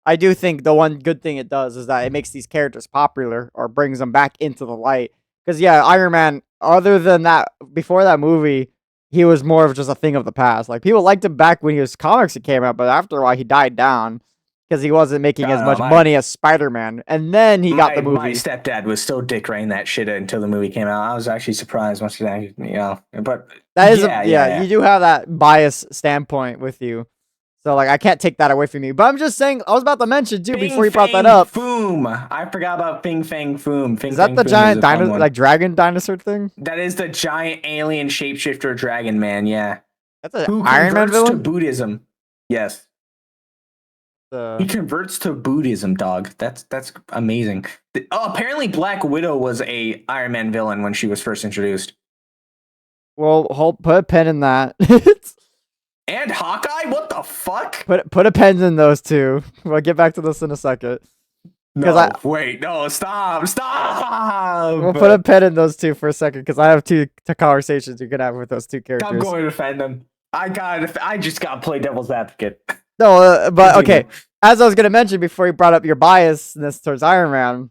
I do think the one good thing it does is that it makes these characters popular or brings them back into the light. Because yeah, Iron Man. Other than that, before that movie, he was more of just a thing of the past. Like people liked him back when he was comics that came out, but after a while, he died down because he wasn't making as much money as Spider-Man. And then he got the movie. My stepdad was still dick writing that shit until the movie came out. I was actually surprised once that, but that is you do have that bias standpoint with you. So, like, I can't take that away from you. But I'm just saying, I was about to mention, too, before you brought that up. Foom. I forgot about Fing Fang Foom. Is that the giant dragon dinosaur thing? That is the giant alien shapeshifter dragon man, yeah. That's an Iron Man villain? To Buddhism. Yes. He converts to Buddhism, dog. That's amazing. Apparently Black Widow was a Iron Man villain when she was first introduced. Well, put a pin in that. And Hawkeye? What the fuck? Put a pin in those two. We'll get back to this in a second. No, stop. We'll put a pin in those two for a second because I have two conversations you can have with those two characters. I'm going to defend them. I just got to play devil's advocate. No, but okay. As I was going to mention before you brought up your biasness towards Iron Man,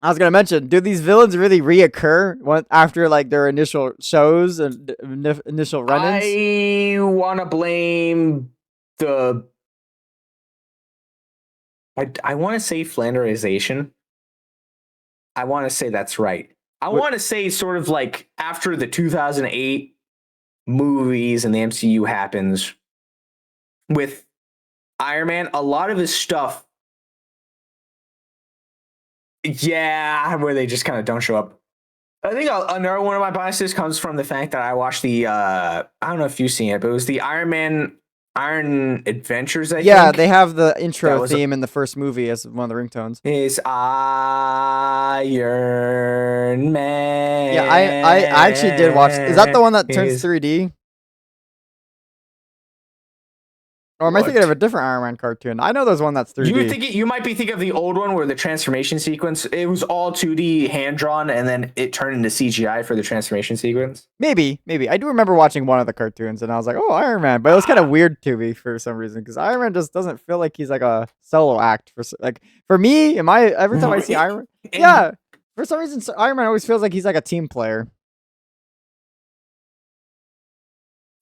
I was going to mention, do these villains really reoccur after like their initial shows and initial run-ins? I want to blame the... I want to say flanderization. I want to say that's right. I want to say sort of like after the 2008 movies and the MCU happens with Iron Man, a lot of his stuff, where they just kind of don't show up. I think another one of my biases comes from the fact that I watched the, I don't know if you've seen it, but it was the Iron Adventures, I think. They have the intro theme in the first movie as one of the ringtones. Is Iron Man. Yeah, I actually did watch. Is that the one that turns 3D? Or am I thinking of a different Iron Man cartoon? I know there's one that's 3D. You might be thinking of the old one where the transformation sequence, it was all 2D hand-drawn and then it turned into CGI for the transformation sequence. Maybe. I do remember watching one of the cartoons and I was like, oh, Iron Man. But it was kind of weird to me for some reason because Iron Man just doesn't feel like he's like a solo act. For me, every time I see Iron Man, for some reason, Iron Man always feels like he's like a team player.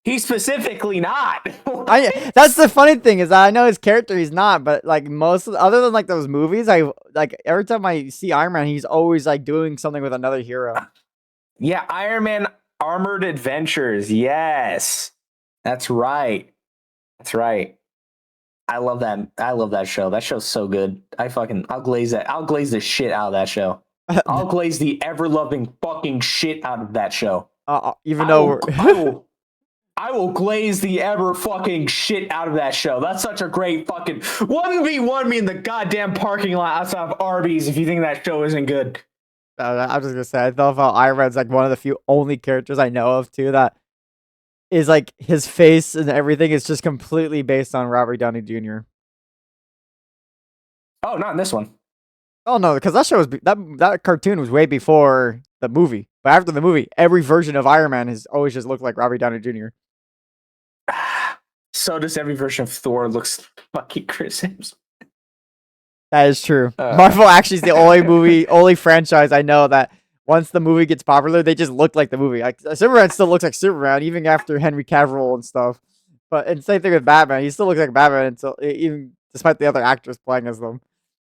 He's specifically not. That's the funny thing is that I know his character he's not, but like other than like those movies, every time I see Iron Man, he's always like doing something with another hero. Yeah, Iron Man Armored Adventures. Yes. That's right. I love that show. That show's so good. I'll glaze the shit out of that show. I'll glaze the ever-loving fucking shit out of that show. I will glaze the ever fucking shit out of that show. That's such a great fucking 1v1 me in the goddamn parking lot outside of Arby's if you think that show isn't good. I'm just gonna say I thought about Iron Man's like one of the few only characters I know of too that is like his face and everything is just completely based on Robert Downey Jr. Oh, not in this one. Oh no, because that show was that cartoon was way before the movie. But after the movie, every version of Iron Man has always just looked like Robert Downey Jr. So does every version of Thor looks fucking Chris Hemsworth. That is true. Marvel actually is the only franchise I know that once the movie gets popular, they just look like the movie. Like Superman still looks like Superman even after Henry Cavill and stuff. And same thing with Batman. He still looks like Batman until even despite the other actors playing as them.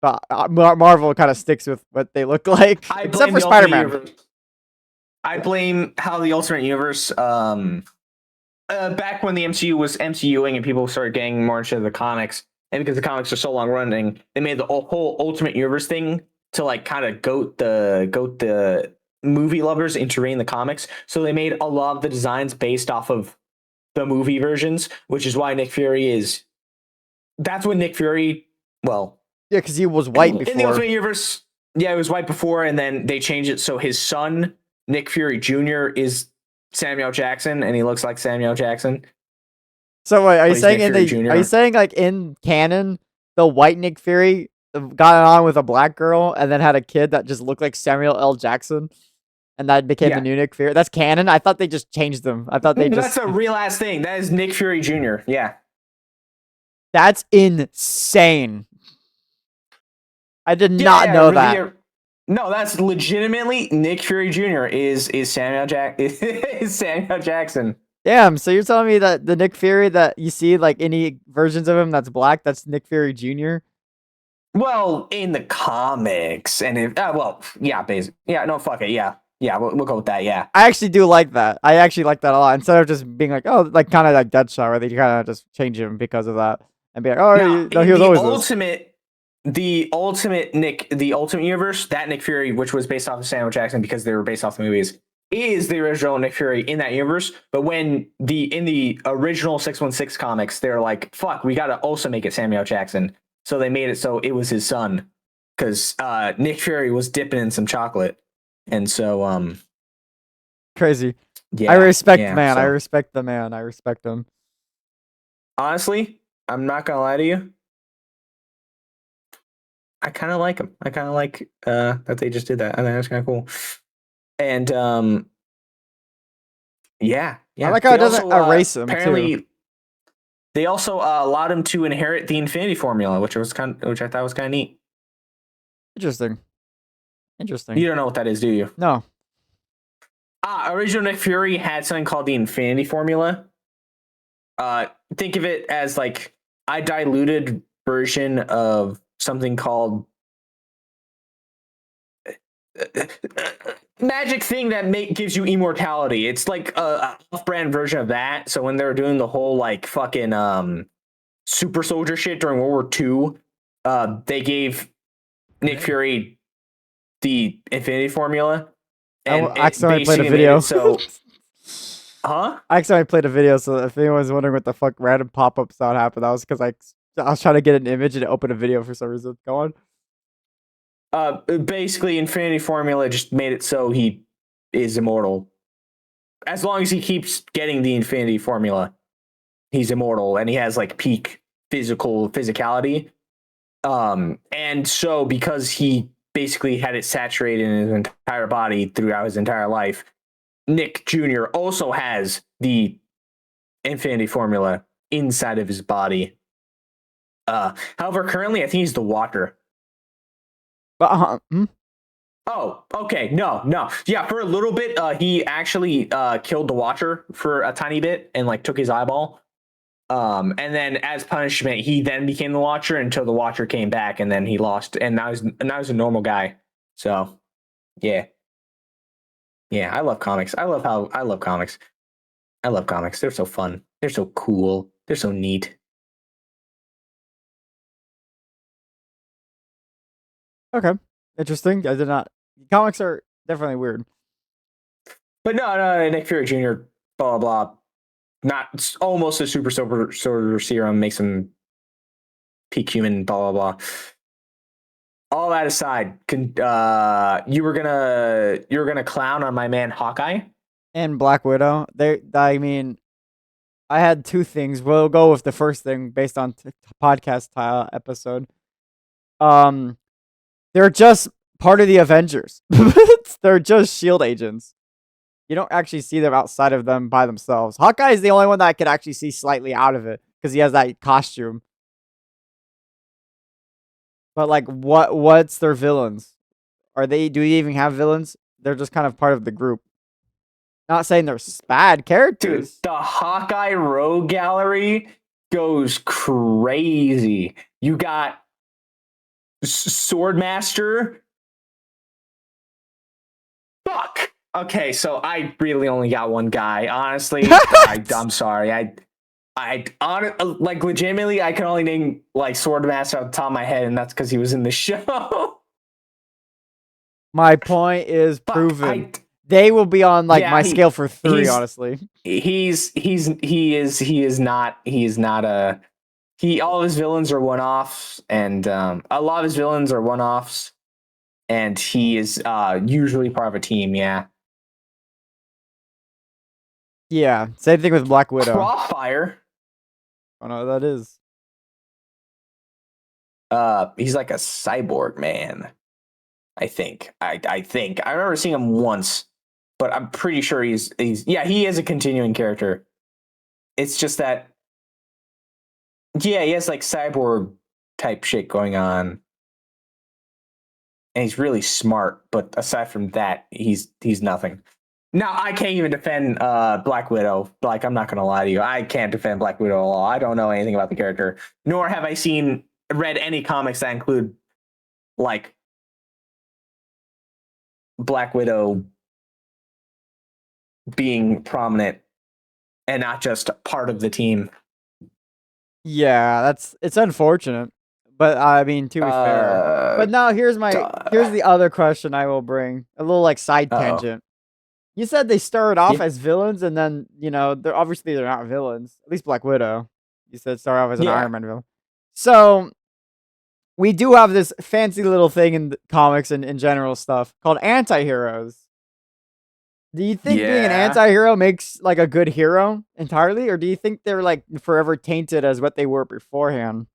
But Marvel kind of sticks with what they look like, except for Spider-Man. I blame how the Ultimate Universe, back when the MCU was MCUing and people started getting more into the comics, and because the comics are so long running, they made the whole Ultimate Universe thing to like kind of goat the movie lovers into reading the comics. So they made a lot of the designs based off of the movie versions, which is why Nick Fury is. That's when Nick Fury. Well, Yeah, because he was white in the before. Ultimate Universe. Yeah, it was white before, and then they changed it so his son Nick Fury Jr. is Samuel Jackson, and he looks like Samuel Jackson. So wait, are you But he's saying Nick in Fury the? Jr. Are you saying like in canon, the white Nick Fury got on with a black girl and then had a kid that just looked like Samuel L. Jackson, and that became the Yeah. new Nick Fury? That's canon. I thought they just changed them. I thought they That's just. a real ass thing. That is Nick Fury Jr. Yeah. That's insane. I did Yeah, not yeah. know that. No, that's legitimately Nick Fury Jr. is Samuel is Samuel Jackson. Damn. So you're telling me that the Nick Fury that you see, like any versions of him that's black, that's Nick Fury Jr. Well, in the comics, and if well, yeah, basically, yeah, no, fuck it, yeah, yeah, we'll go with that, yeah. I actually do like that. I actually like that a lot. Instead of just being like, oh, like kind of like Deadshot, where they kind of just change him because of that, and be like, oh, Now, no, in he was the always the ultimate universe, that Nick Fury, which was based off of Samuel Jackson because they were based off the movies, is the original Nick Fury in that universe. But when in the original 616 comics, they're like, fuck, we gotta also make it Samuel Jackson. So they made it so it was his son. Because Nick Fury was dipping in some chocolate. And so crazy. yeah. I respect yeah, man. I so. respect the man. I respect him. Honestly, I'm not gonna lie to you. I kind of like him. I kind of like that they just did that. I think that's kind of cool. And yeah, I yeah. like how They it doesn't also erase him apparently too. they also allowed him to inherit the Infinity Formula, which I thought was kind of neat. Interesting. Interesting. You don't know what that is, do you? No. Original Nick Fury had something called the Infinity Formula. Think of it as like a diluted version of something called magic thing that gives you immortality. It's like a off-brand version of that. So when they were doing the whole like fucking super soldier shit during World War II, they gave Nick Fury the Infinity Formula, and I it accidentally played a basically made video. it so. Huh? I accidentally played a video, so if anyone's wondering what the fuck random pop-up sound happened, that was because I was trying to get an image and it opened a video for some reason. Go on. Basically, Infinity Formula just made it so he is immortal. As long as he keeps getting the Infinity Formula, he's immortal, and he has like peak physicality. And so because he basically had it saturated in his entire body throughout his entire life, Nick Jr. also has the Infinity Formula inside of his body. However, currently I think he's the Watcher. But Oh, okay. No. Yeah, for a little bit, he actually killed the Watcher for a tiny bit and like took his eyeball. And then as punishment, he then became the Watcher until the Watcher came back, and then he lost, and now he's a normal guy. So, yeah, I love comics. I love comics. I love comics. They're so fun. They're so cool. They're so neat. okay, interesting. I did not. Comics are definitely weird. But no, Nick Fury Jr. Blah blah blah. Not almost a super soldier serum makes him peak human. Blah blah blah. All that aside, you were gonna clown on my man Hawkeye? And Black Widow. I mean, I had two things. We'll go with the first thing based on podcast episode. They're just part of the Avengers. They're just Shield agents. You don't actually see them outside of them by themselves. Hawkeye is the only one that I could actually see slightly out of it because he has that costume. But like, what's their villains? Do they even have villains? They're just kind of part of the group. Not saying they're bad characters. Dude, the Hawkeye Rogue Gallery goes crazy. You got Swordmaster. Fuck. Okay, so I really only got one guy. Honestly, I'm sorry. Like legitimately, I can only name like Swordmaster off the top of my head, and that's because he was in the show. My point is proven. Fuck, they will be on like my scale for 3, honestly. He is not all of his villains are one-offs, and a lot of his villains are one-offs, and he is usually part of a team. Yeah. Yeah, same thing with Black Widow. Crossfire. I don't know what that is. He's like a cyborg man. I think. I think I remember seeing him once, but I'm pretty sure he's he is a continuing character. It's just that he has like cyborg type shit going on. And he's really smart, but aside from that, he's nothing. Now I can't even defend Black Widow. Like, I'm not gonna lie to you, I can't defend Black Widow at all. I don't know anything about the character, nor have I read any comics that include like Black Widow being prominent and not just part of the team. Yeah, it's unfortunate, but I mean, to be fair. But now here's the other question I will bring. A little like side tangent. You said they started off as villains, and then they're not villains. At least Black Widow. You said start off as an Iron Man villain. So we do have this fancy little thing in the comics and in general stuff called anti-heroes. Do you think being an anti-hero makes like a good hero entirely, or do you think they're like forever tainted as what they were beforehand?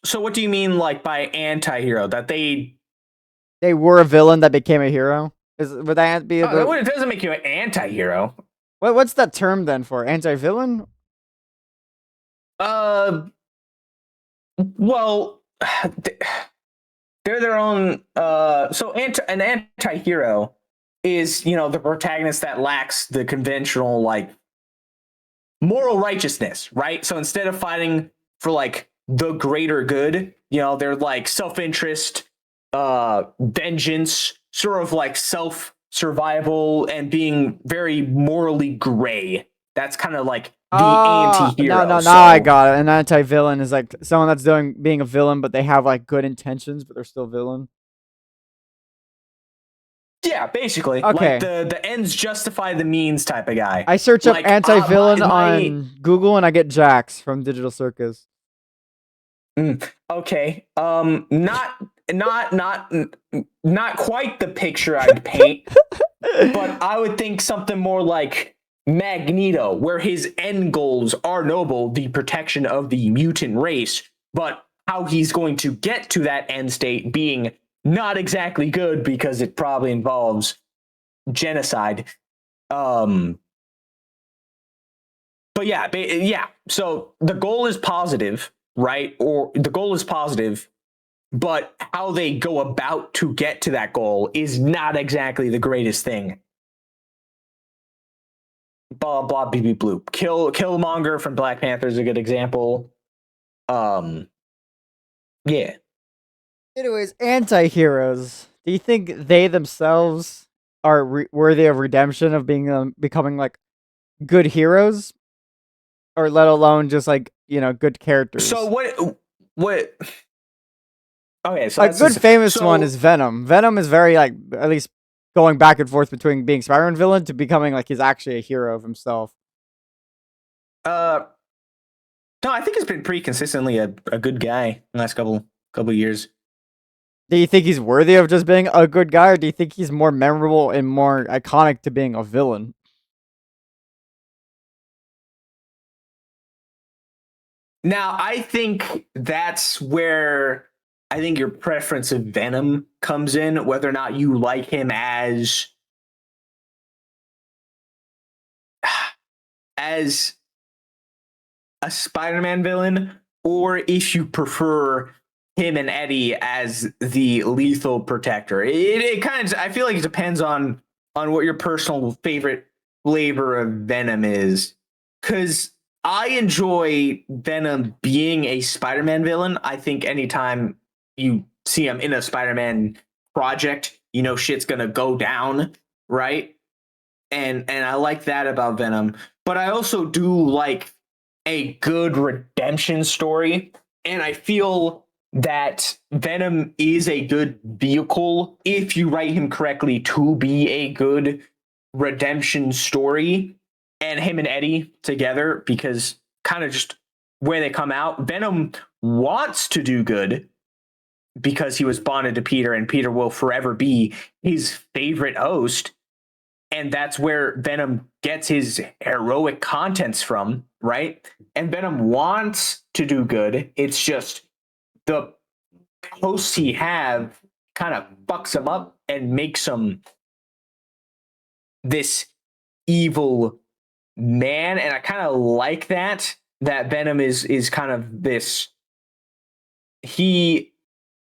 So what do you mean like by anti-hero? That they were a villain that became a hero? Would that be it doesn't make you an anti-hero. What's that term then for anti-villain? Well, they're their own. So an anti-hero is the protagonist that lacks the conventional like moral righteousness, right? So instead of fighting for like the greater good, they're like self-interest, vengeance, sort of like self-survival, and being very morally gray. That's kind of like the anti-hero. No, I got it. An anti-villain is like someone that's being a villain, but they have like good intentions, but they're still villain. Yeah, basically. Okay. Like the ends justify the means type of guy. I search up anti-villain on Google and I get Jax from Digital Circus. Okay. Not quite the picture I'd paint, but I would think something more like Magneto, where his end goals are noble, the protection of the mutant race, but how he's going to get to that end state being not exactly good because it probably involves genocide. But yeah. So the goal is positive, right? Or the goal is positive, but how they go about to get to that goal is not exactly the greatest thing. Blah blah beep beep bloop. Killmonger from Black Panther is a good example. Yeah. Anyways, anti-heroes. Do you think they themselves are worthy of redemption, of becoming like good heroes, or let alone just like good characters? So what? Okay, so a good famous one is Venom. Venom is very like at least going back and forth between being Spider-Man villain to becoming like he's actually a hero of himself. No, I think he's been pretty consistently a good guy in the last couple years. Do you think he's worthy of just being a good guy, or do you think he's more memorable and more iconic to being a villain? Now, I think that's where I think your preference of Venom comes in, whether or not you like him as a Spider-Man villain, or if you prefer him and Eddie as the lethal protector. It kind of, I feel like it depends on what your personal favorite flavor of Venom is, because I enjoy Venom being a Spider-Man villain. I think anytime you see him in a Spider-Man project, shit's gonna go down, right? And I like that about Venom, but I also do like a good redemption story, and I feel that Venom is a good vehicle if you write him correctly to be a good redemption story, and him and Eddie together, because kind of just where they come out. Venom wants to do good because he was bonded to Peter, and Peter will forever be his favorite host. And that's where Venom gets his heroic contents from, right? And Venom wants to do good. It's just the hosts he have kind of fucks him up and makes him this evil man. And I kind of like that Venom is kind of this. He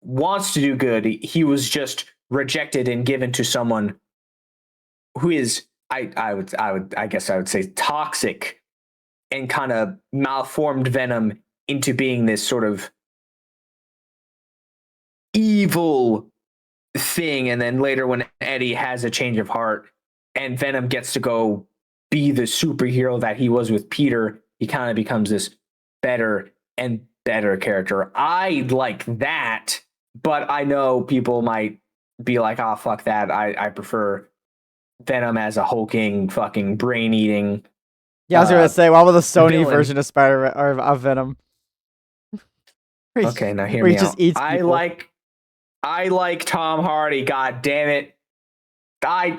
wants to do good. He was just rejected and given to someone who is I guess I would say toxic, and kind of malformed Venom into being this sort of evil thing. And then later when Eddie has a change of heart and Venom gets to go be the superhero that he was with Peter, he kind of becomes this better and better character. I like that, but I know people might be like, oh, fuck that. I prefer Venom as a hulking, fucking brain eating. Yeah, I was gonna say, what was the Sony villain. version of Spider or of Venom? Okay, now hear where me he just out. eats people. I like Tom Hardy. God damn it!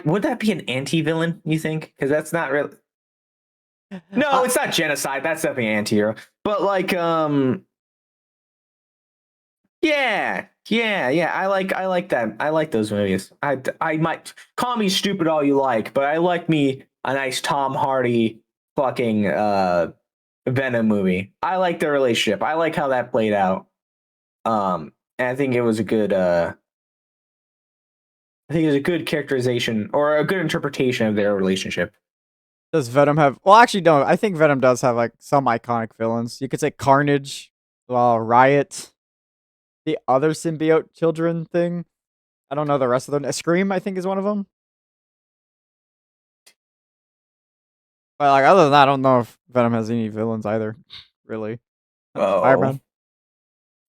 Would that be an anti-villain? You think? Because that's not really. No, it's not genocide. That's definitely anti-hero. But like, yeah. I like that. I like those movies. I might call me stupid all you like, but I like me a nice Tom Hardy fucking Venom movie. I like the relationship. I like how that played out. And I think it was a good characterization or a good interpretation of their relationship. Does Venom have? Well, actually, no. I think Venom does have like some iconic villains. You could say Carnage, well, Riot, the other symbiote children thing. I don't know the rest of them. Scream, I think, is one of them. But like other than that, I don't know if Venom has any villains either. Really, Spider-Man.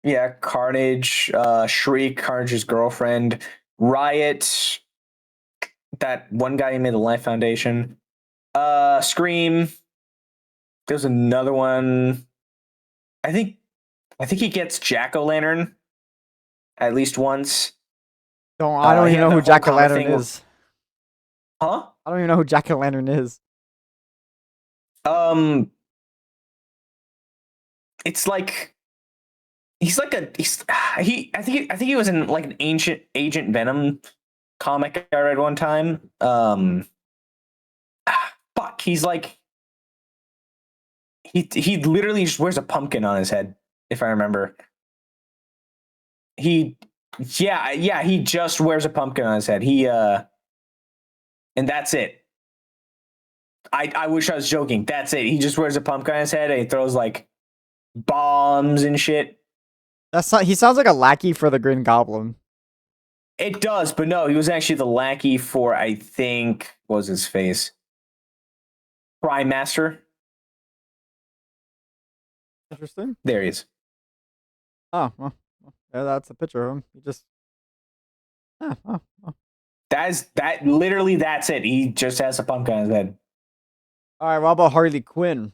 Yeah, Carnage, Shriek, Carnage's girlfriend, Riot, that one guy who made the Life Foundation, Scream. There's another one. I think he gets Jack-o'-lantern at least once. I don't even know who Jack-o'-lantern is. Huh? I don't even know who Jack-o'-lantern is. It's like I think he was in like an ancient Agent Venom comic I read one time. Fuck, he's like he literally just wears a pumpkin on his head, if I remember. He just wears a pumpkin on his head. And that's it. I wish I was joking. That's it. He just wears a pumpkin on his head and he throws like bombs and shit. He sounds like a lackey for the Green Goblin. It does, but no, he was actually the lackey for, I think, what was his face? Prime Master. Interesting. There he is. Oh, well, yeah, that's a picture of him. He just. Oh. Literally, that's it. He just has a pumpkin on his head. All right, what about Harley Quinn?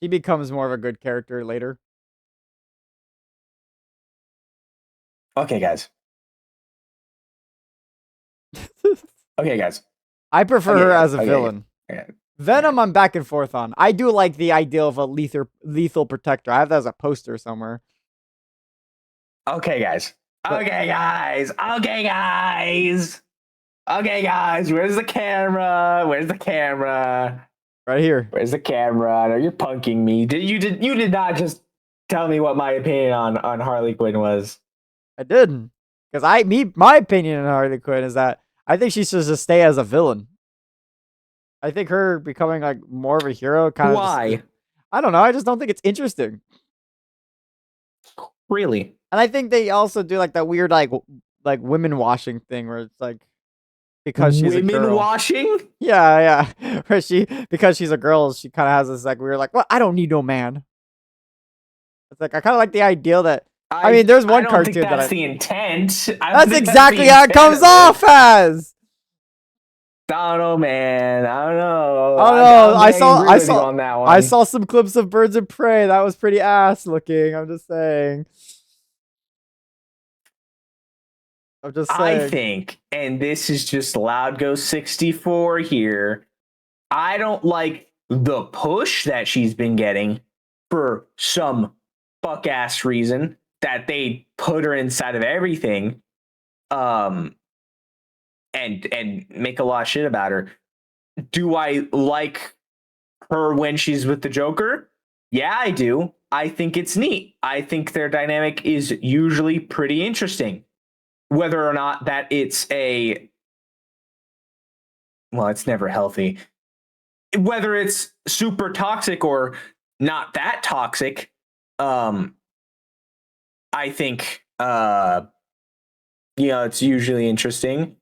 She becomes more of a good character later. Okay, guys. I prefer her as a villain. Venom, I'm back and forth on. I do like the idea of a lethal protector. I have that as a poster somewhere. Okay, guys. Where's the camera? Right here. Where's the camera? No, you're punking me. You did not just tell me what my opinion on Harley Quinn was. I did. Because my opinion on Harley Quinn is that I think she should just stay as a villain. I think her becoming like more of a hero kind of. Why? I don't know. I just don't think it's interesting. Really? And I think they also do like that weird like women washing thing where it's like because she's a girl. Women washing? Yeah. Where because she's a girl, she kind of has this like weird like, well, I don't need no man. It's like I kind of like the idea that I mean, there's one cartoon think that's the intent. That's exactly how it comes off as. I don't know, man. I don't know. I don't know. I agree with you on that one. I saw some clips of Birds of Prey. That was pretty ass looking. I'm just saying. I think, and this is just Loud Go 64 here. I don't like the push that she's been getting for some fuck ass reason that they put her inside of everything. And make a lot of shit about her. Do I like her when she's with the Joker? Yeah, I do. I think it's neat. I think their dynamic is usually pretty interesting. Whether or not that it's it's never healthy. Whether it's super toxic or not that toxic, I think it's usually interesting.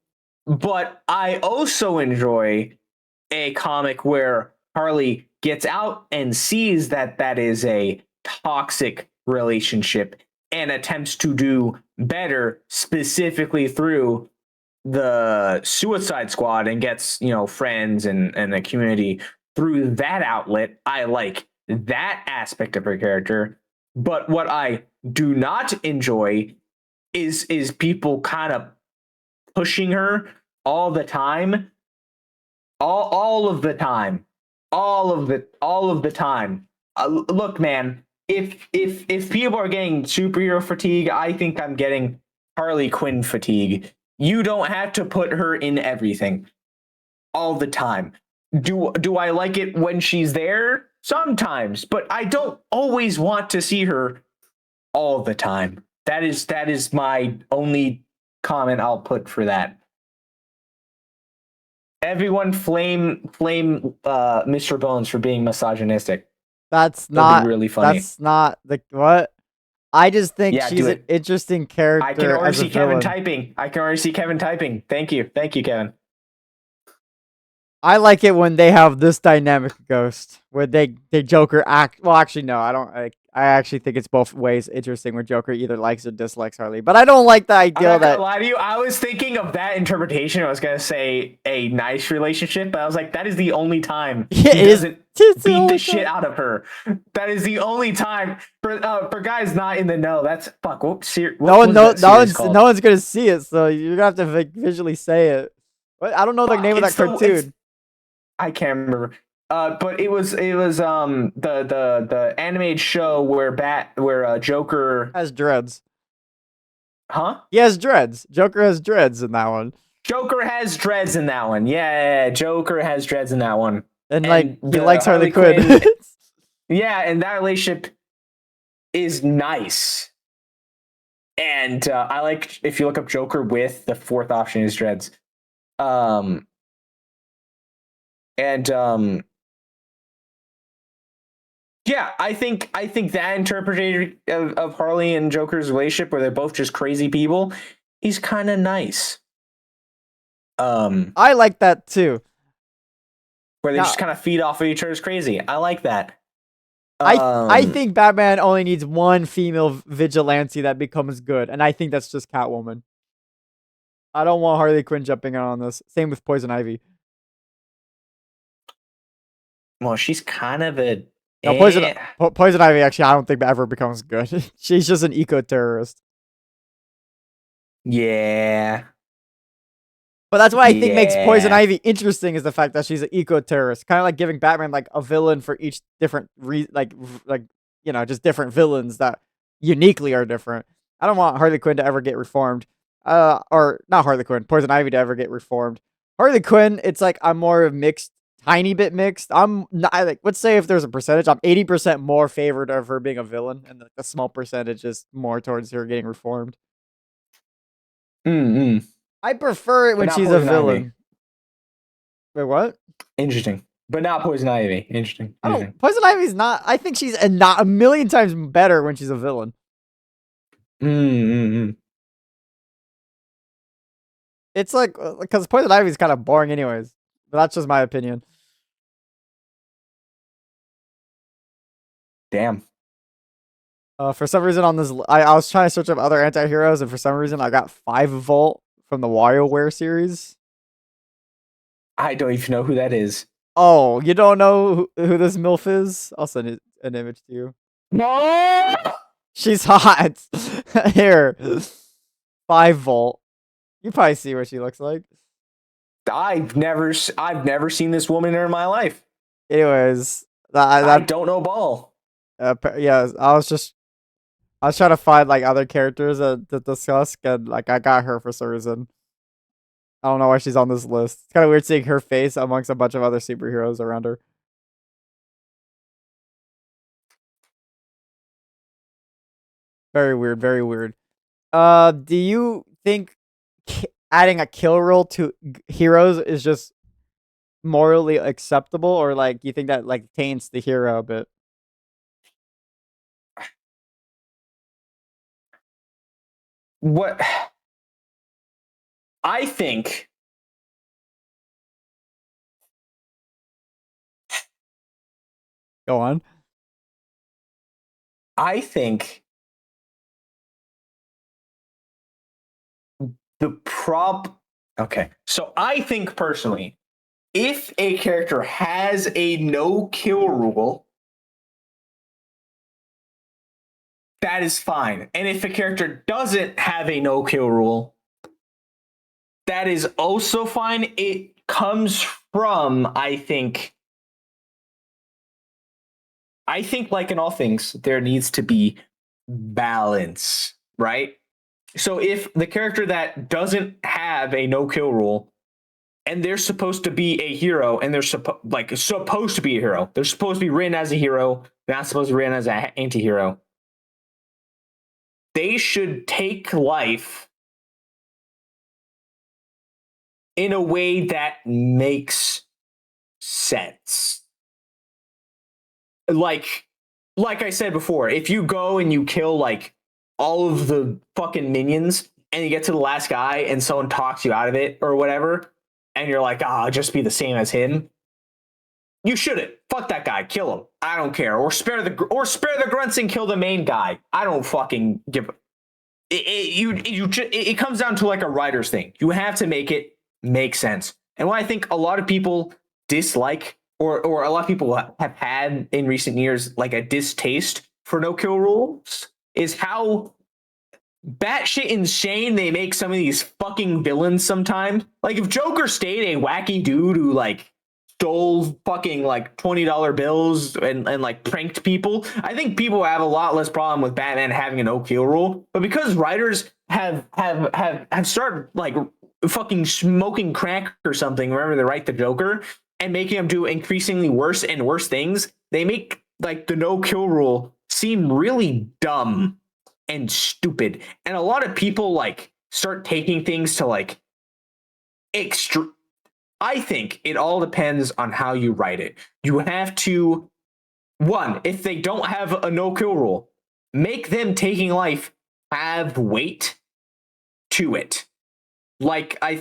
But I also enjoy a comic where Harley gets out and sees that that is a toxic relationship and attempts to do better, specifically through the Suicide Squad, and gets friends and a community through that outlet. I like that aspect of her character. But what I do not enjoy is people kind of pushing her all the time, all of the time, all of the time. Look, man, if people are getting superhero fatigue, I think I'm getting Harley Quinn fatigue. You don't have to put her in everything all the time. Do I like it when she's there? Sometimes, but I don't always want to see her all the time. That is my only comment I'll put for that. Everyone flame Mr. Bones for being misogynistic. That's That'll not be really funny. That's not the what. I just think Yeah, she's an interesting character. I can already as a see Kevin villain. typing. I can already see Kevin typing. Thank you, Kevin. I like it when they have this dynamic Ghost, where they Joker act. Well, actually, no, I don't. I actually think it's both ways interesting, where Joker either likes or dislikes Harley. But I don't like the I'm idea not gonna that. lie to you. I was thinking of that interpretation. I was gonna say a nice relationship, but I was like, that is the only time Yeah, he it is. doesn't It's beat the only shit time. out of her. That is the only time for guys not in the know. That's fuck. What was that series called? No one's gonna see it, so you're gonna have to like, visually say it. But I don't know the Fuck, name of that cartoon. I can't remember. But it was the animated show where Joker, Has dreads. huh? He has dreads. Joker has dreads in that one. Joker has dreads in that one. Yeah, Joker has dreads in that one. And like he The likes Harley Quinn. yeah, and that relationship is nice. And I like, if you look up Joker with, the fourth option is dreads. And yeah, I think that interpretation of Harley and Joker's relationship, where they're both just crazy people, is kind of nice. I like that too. Where they just kind of feed off of each other's crazy. I like that. I think Batman only needs one female vigilante that becomes good, and I think that's just Catwoman. I don't want Harley Quinn jumping in on this. Same with Poison Ivy. Well, she's kind of a No, Poison Ivy actually I don't think ever becomes good. She's just an eco terrorist. Yeah. But that's what I think makes Poison Ivy interesting, is the fact that she's an eco terrorist, kind of like giving Batman like a villain for each different just different villains that uniquely are different. I don't want Harley Quinn to ever get reformed, or not Harley Quinn, Poison Ivy to ever get reformed. Harley Quinn, it's like I'm more mixed, tiny bit mixed. I'm not like, let's say if there's a percentage, I'm 80% more favored of her being a villain, and a small percentage is more towards her getting reformed. Mm-hmm. I prefer it when she's a villain. Ivy. Wait, what? Interesting. But not Poison Ivy. Interesting. Poison Ivy's not. I think she's not a million times better when she's a villain. Mm-hmm. It's like, because Poison Ivy's kind of boring anyways. But that's just my opinion. Damn. For some reason on this, I was trying to search up other anti-heroes, and for some reason I got 5 Volt from the WarioWare series. I don't even know who that is. Oh, you don't know who this MILF is? I'll send an image to you. No, She's hot. Here. 5 volt. You probably see what she looks like. I've never seen this woman in my life. Anyways, I that don't know ball. yeah, I was trying to find like other characters to discuss, and like I got her for some reason. I don't know why she's on this list. It's kind of weird seeing her face amongst a bunch of other superheroes around her. Very weird, very weird. Do you think adding a kill rule to heroes is just morally acceptable, or like you think that like taints the hero a bit? What I think Go on. I think the prop. Okay, so I think personally, if a character has a no kill rule, that is fine. And if a character doesn't have a no kill rule, that is also fine. It comes from, I think, like in all things, there needs to be balance, right? So if the character that doesn't have a no kill rule and they're supposed to be a hero and they're supposed to be a hero, they're supposed to be written as a hero, not supposed to be written as an anti-hero. They should take life in a way that makes sense. Like like I said before, if you go and you kill like all of the fucking minions and you get to the last guy and someone talks you out of it or whatever, and you're like, ah, I'll just be the same as him. You shouldn't. Fuck that guy. Kill him. I don't care. Or spare the grunts and kill the main guy. I don't fucking give. It comes down to like a writer's thing. You have to make it make sense. And what I think a lot of people dislike, or a lot of people have had in recent years, like a distaste for no kill rules, is how batshit insane they make some of these fucking villains sometimes. Like if Joker stayed a wacky dude who like stole fucking like $20 bills and like pranked people, I think people have a lot less problem with Batman having a no kill rule. But because writers have started like fucking smoking crack or something whenever they write the Joker and making him do increasingly worse and worse things, they make like the no kill rule seem really dumb and stupid. And a lot of people like start taking things to like extra. I think it all depends on how you write it. You have to, one, if they don't have a no kill rule, make them taking life have weight to it. Like I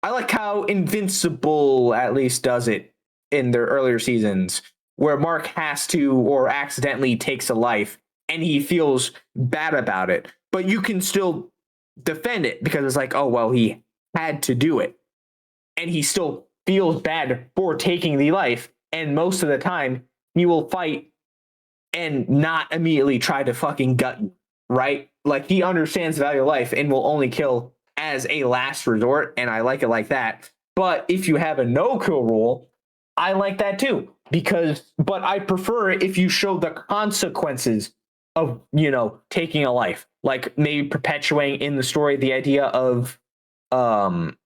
like how Invincible at least does it in their earlier seasons, where Mark has to or accidentally takes a life and he feels bad about it, but you can still defend it because it's like, oh well, he had to do it, and he still feels bad for taking the life, and most of the time he will fight and not immediately try to fucking gut you, right? Like he understands the value of life and will only kill as a last resort, and I like it like that. But if you have a no kill rule, I like that too. But I prefer if you show the consequences of, taking a life, like maybe perpetuating in the story the idea of, um,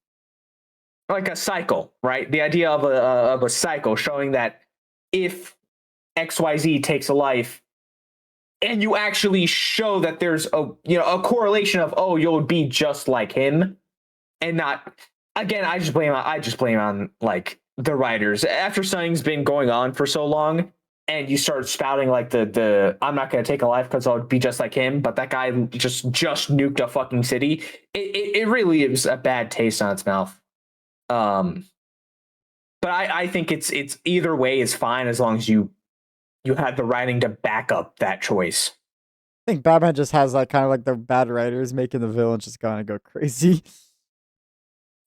like a cycle, right? The idea of a cycle showing that if XYZ takes a life, and you actually show that there's a correlation of, oh, you'll be just like him, and not, again, I just blame on like the writers after something's been going on for so long, and you start spouting like the I'm not going to take a life because I'll be just like him, but that guy just nuked a fucking city. It really is a bad taste on its mouth. um but I think it's either way is fine as long as you had the writing to back up that choice. I think Batman just has like kind of like the bad writers making the villains just kind of go crazy.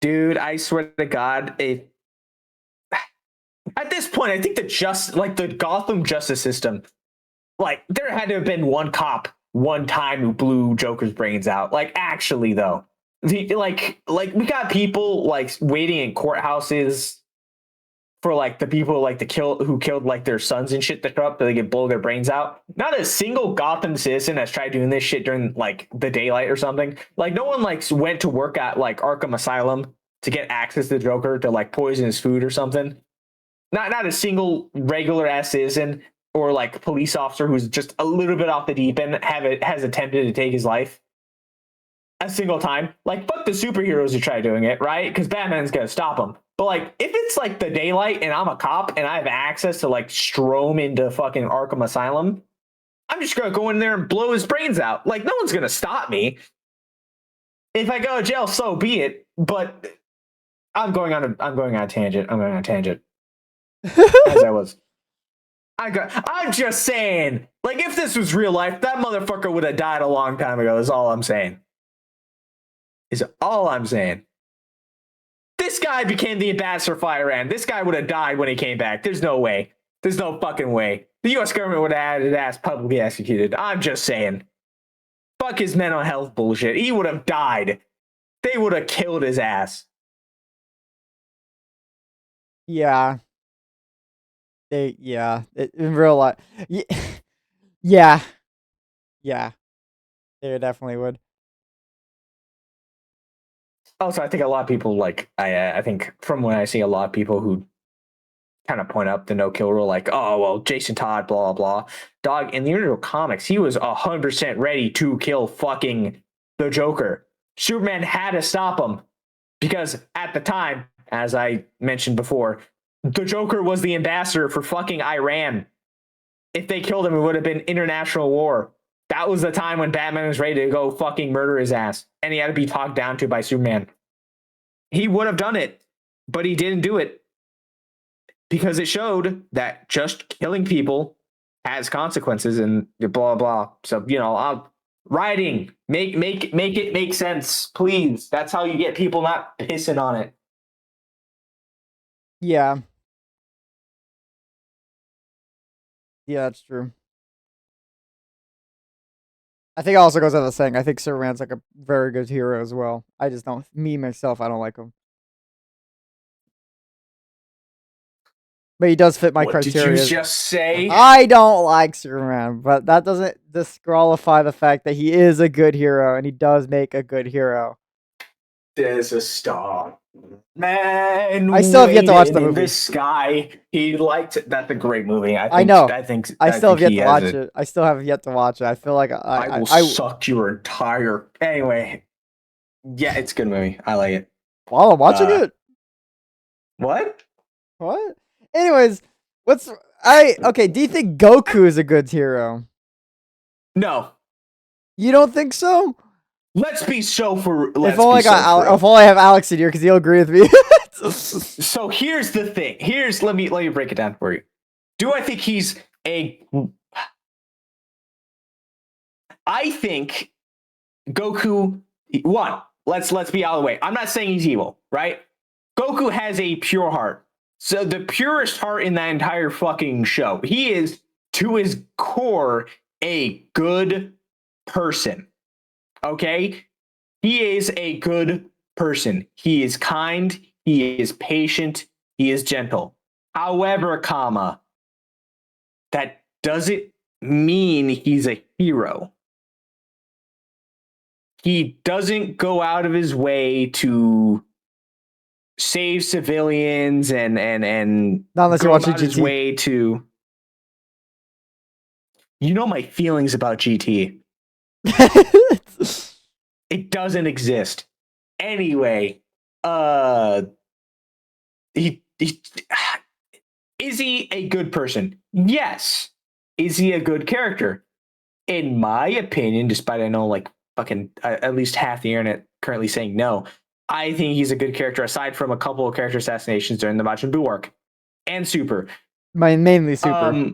Dude, I swear to God, At this point, I think the Gotham justice system, like there had to have been one cop one time who blew Joker's brains out. Like actually though, like we got people like waiting in courthouses for like the people like who killed like their sons and shit to show up so they get blow their brains out. Not a single Gotham citizen has tried doing this shit during like the daylight or something. Like no one like went to work at like Arkham Asylum to get access to the Joker to like poison his food or something. Not a single regular ass citizen or like police officer who's just a little bit off the deep end has attempted to take his life a single time. Like fuck the superheroes who try doing it, right? Because Batman's gonna stop them. But like if it's like the daylight and I'm a cop and I have access to like stroam into fucking Arkham Asylum, I'm just gonna go in there and blow his brains out. Like no one's gonna stop me. If I go to jail, so be it. But I'm going on a tangent. As I was. I'm just saying, like, if this was real life, that motherfucker would have died a long time ago, is all I'm saying. This guy became the ambassador for Iran. This guy would have died when he came back. There's no way. There's no fucking way. The US government would have had his ass publicly executed. I'm just saying. Fuck his mental health bullshit. He would have died. They would have killed his ass. Yeah. In real life. Yeah. Yeah. They definitely would. Also, I think a lot of people like I think from when I see a lot of people who kind of point up the no kill rule, like, oh well, Jason Todd, blah blah blah. Dog, in the original comics, he was 100% ready to kill fucking the Joker. Superman had to stop him because at the time, as I mentioned before, the Joker was the ambassador for fucking Iran. If they killed him, it would have been international war. That was the time when Batman was ready to go fucking murder his ass, and he had to be talked down to by Superman. He would have done it, but he didn't do it because it showed that just killing people has consequences and blah blah. So writing make it make sense, please. That's how you get people not pissing on it. Yeah. Yeah, that's true. I think it also goes without saying, I think Superman's like a very good hero as well. I just don't, myself, I don't like him. But he does fit my criteria. What did you just say? I don't like Superman, but that doesn't disqualify the fact that he is a good hero and he does make a good hero. There's a star. Man, I still have yet to watch the movie. In the sky, he liked it. That's a great movie. I know. I still have yet to watch it. I still have yet to watch it. I feel like I will suck your entire. Anyway, yeah, it's a good movie. I like it. While I'm watching it. What? Anyways, okay? Do you think Goku is a good hero? No. You don't think so? Let's be so for. If only I have Alex in here because he'll agree with me. So here's the thing. Let me break it down for you. Do I think he's I think Goku. One. Let's be out of the way. I'm not saying he's evil, right? Goku has a pure heart. So the purest heart in that entire fucking show. He is to his core a good person. Okay? He is a good person. He is kind. He is patient. He is gentle. However, that doesn't mean he's a hero. He doesn't go out of his way to save civilians and not unless you're watching his way to. You know my feelings about GT. It doesn't exist. Anyway, he is he a good person? Yes. Is he a good character? In my opinion, despite I know like fucking at least half the internet currently saying no, I think he's a good character aside from a couple of character assassinations during the Majin Buu arc and Super. Mainly Super.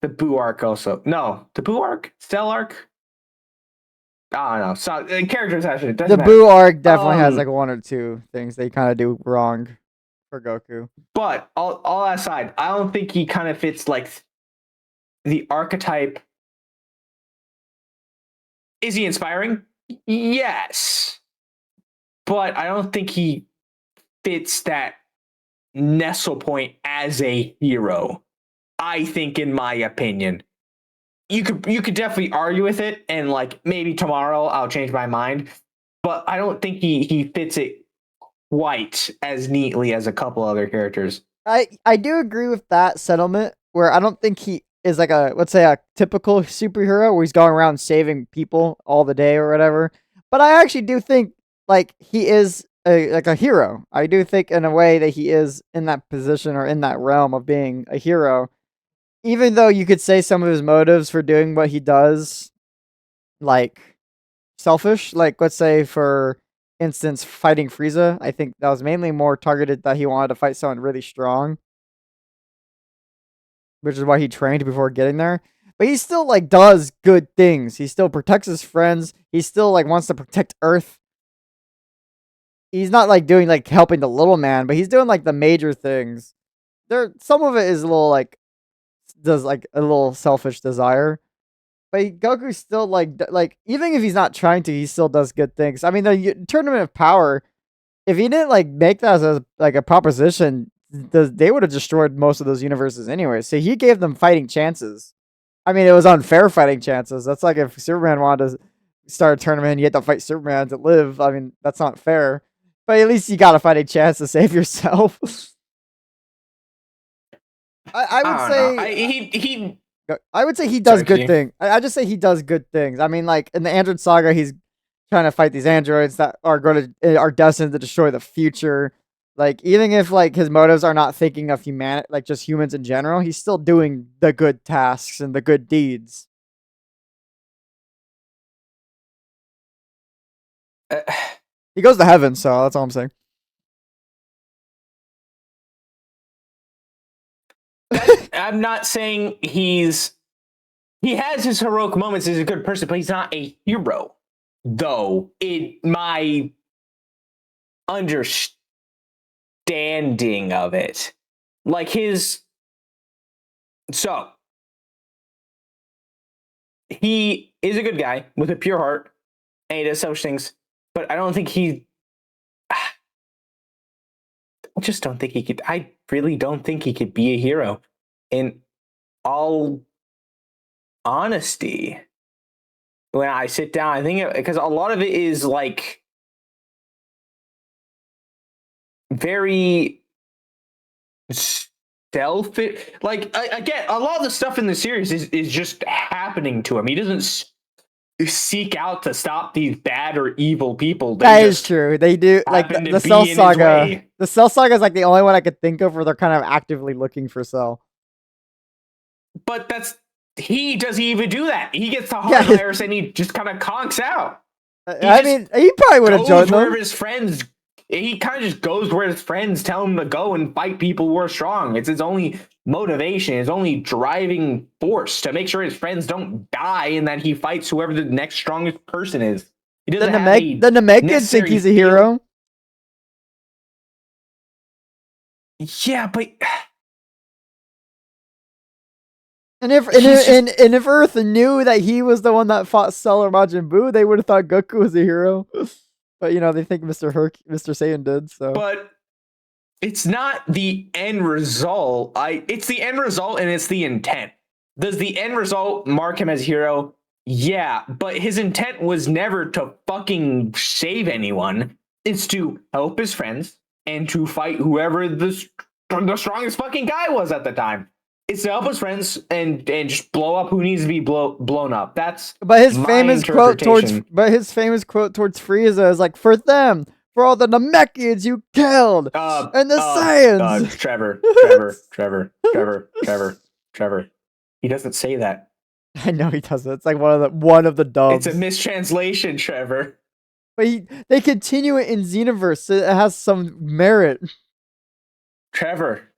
The Buu arc also. No, the Buu arc? Cell arc? I don't know. So character assassination. The Buu arc definitely has like one or two things they kind of do wrong for Goku. But all that aside, I don't think he kind of fits like the archetype. Is he inspiring? Yes. But I don't think he fits that nestle point as a hero. I think, in my opinion, you could definitely argue with it, and like maybe tomorrow I'll change my mind. But I don't think he fits it quite as neatly as a couple other characters. I do agree with that settlement where I don't think he is like a, let's say, a typical superhero where he's going around saving people all the day or whatever. But I actually do think like he is like a hero. I do think in a way that he is in that position or in that realm of being a hero. Even though you could say some of his motives for doing what he does, like selfish, like let's say for instance fighting Frieza, I think that was mainly more targeted that he wanted to fight someone really strong, which is why he trained before getting there. But he still like does good things. He still protects his friends. He still like wants to protect Earth. He's not like doing like helping the little man, but he's doing like the major things. There, some of it is a little like does like a little selfish desire. But Goku still like even if he's not trying to, he still does good things. I mean, the Tournament of Power, if he didn't like make that as like a proposition, they would have destroyed most of those universes anyway. So he gave them fighting chances. I mean, it was unfair fighting chances. That's like if Superman wanted to start a tournament, you had to fight Superman to live. I mean, that's not fair. But at least you got a fighting chance to save yourself. I would say I would say he does good things. I just say he does good things. I mean, like in the Android Saga, he's trying to fight these androids that are destined to destroy the future. Like even if like his motives are not thinking of humanity, like just humans in general, he's still doing the good tasks and the good deeds. He goes to heaven, so that's all I'm saying. I'm not saying he has his heroic moments. He's a good person, but he's not a hero. Though, in my understanding of it, like so he is a good guy with a pure heart, and he does such things. But I don't think I just don't think he could. I really don't think he could be a hero. In all honesty, when I sit down, I think because a lot of it is like very selfish. Like again, a lot of the stuff in the series is just happening to him. He doesn't seek out to stop these bad or evil people. That is true. They do like the Cell Saga. The Cell Saga is like the only one I could think of where they're kind of actively looking for Cell. But he doesn't even do that. He gets the hardwires and he just kind of conks out. I mean, he probably would have joined them. His friends, he kind of just goes where his friends tell him to go and fight people who are strong. It's his only motivation, his only driving force to make sure his friends don't die and that he fights whoever the next strongest person is. He doesn't the Namekians think he's a hero. Yeah, but and if Earth knew that he was the one that fought Cell or Majin Buu, they would have thought Goku was a hero. But you know, they think Mr. Saiyan did. So, but it's not the end result. It's the end result and it's the intent. Does the end result mark him as a hero? Yeah, but his intent was never to fucking save anyone. It's to help his friends and to fight whoever the strongest fucking guy was at the time. It's to help his friends and just blow up who needs to be blown up. That's his famous quote towards Frieza is like, for them, for all the Namekians you killed, and the Saiyans. Trevor. He doesn't say that. I know he doesn't. It's like one of the dubs. It's a mistranslation, Trevor. But they continue it in Xenoverse, so it has some merit. Trevor.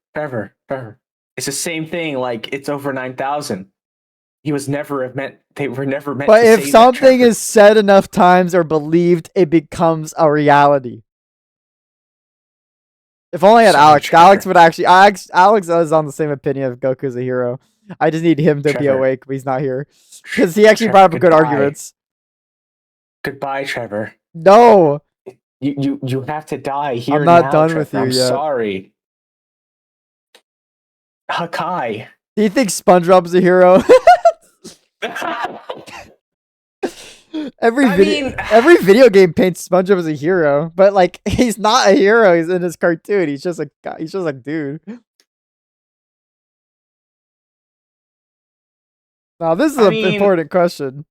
It's the same thing. Like it's over 9,000. He was never meant. They were never meant. But if something is said enough times or believed, it becomes a reality. If only I had So, Alex. Trevor. Alex would actually. Alex is on the same opinion of Goku's a hero. I just need him to be Trevor. awake, but he's not here because he actually Trevor, brought up good goodbye. arguments. Goodbye, Trevor. No, You have to die here I'm not now, done Trevor. with you I'm yet. sorry. Hakai. Do you think SpongeBob's a hero? Every video game paints SpongeBob as a hero, but like he's not a hero. He's in his cartoon. He's just a guy. He's just a dude. Now this is an important question.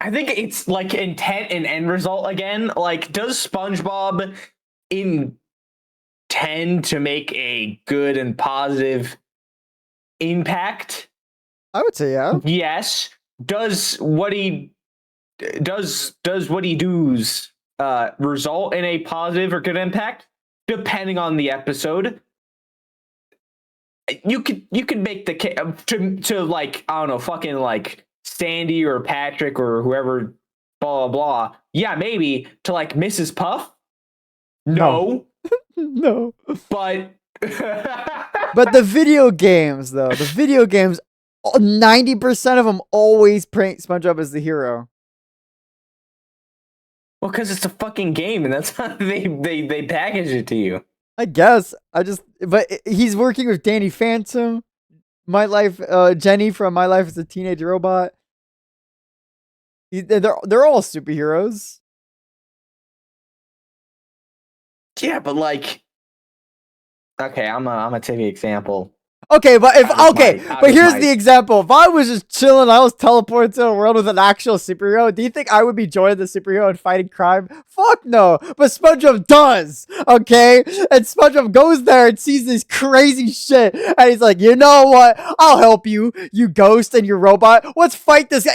I think it's like intent and end result again. Like, does SpongeBob intend to make a good and positive impact? I would say yeah. Yes. Does what he does result in a positive or good impact? Depending on the episode. You could make the case to like, I don't know, fucking like Sandy or Patrick or whoever, blah blah blah. Yeah, maybe to like Mrs. Puff. No. No. But but the video games though, 90% of them always paint SpongeBob as the hero. Well, because it's a fucking game, and that's how they package it to you. I guess. But he's working with Danny Phantom, Jenny from My Life as a Teenage Robot. They're all superheroes. Yeah, but like, okay, I'm gonna take the example. Okay, but here's the example. If I was just chilling, I was teleported to a world with an actual superhero, do you think I would be joining the superhero and fighting crime? Fuck no. But SpongeBob does, okay? And SpongeBob goes there and sees this crazy shit, and he's like, you know what? I'll help you, you ghost and your robot. Let's fight this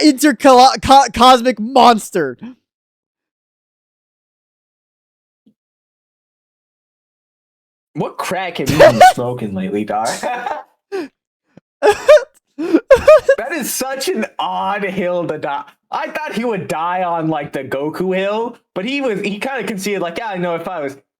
cosmic monster. What crack have you been smoking lately, dog? That is such an odd hill to die. I thought he would die on like the Goku hill, but he kind of conceded like, yeah, I know if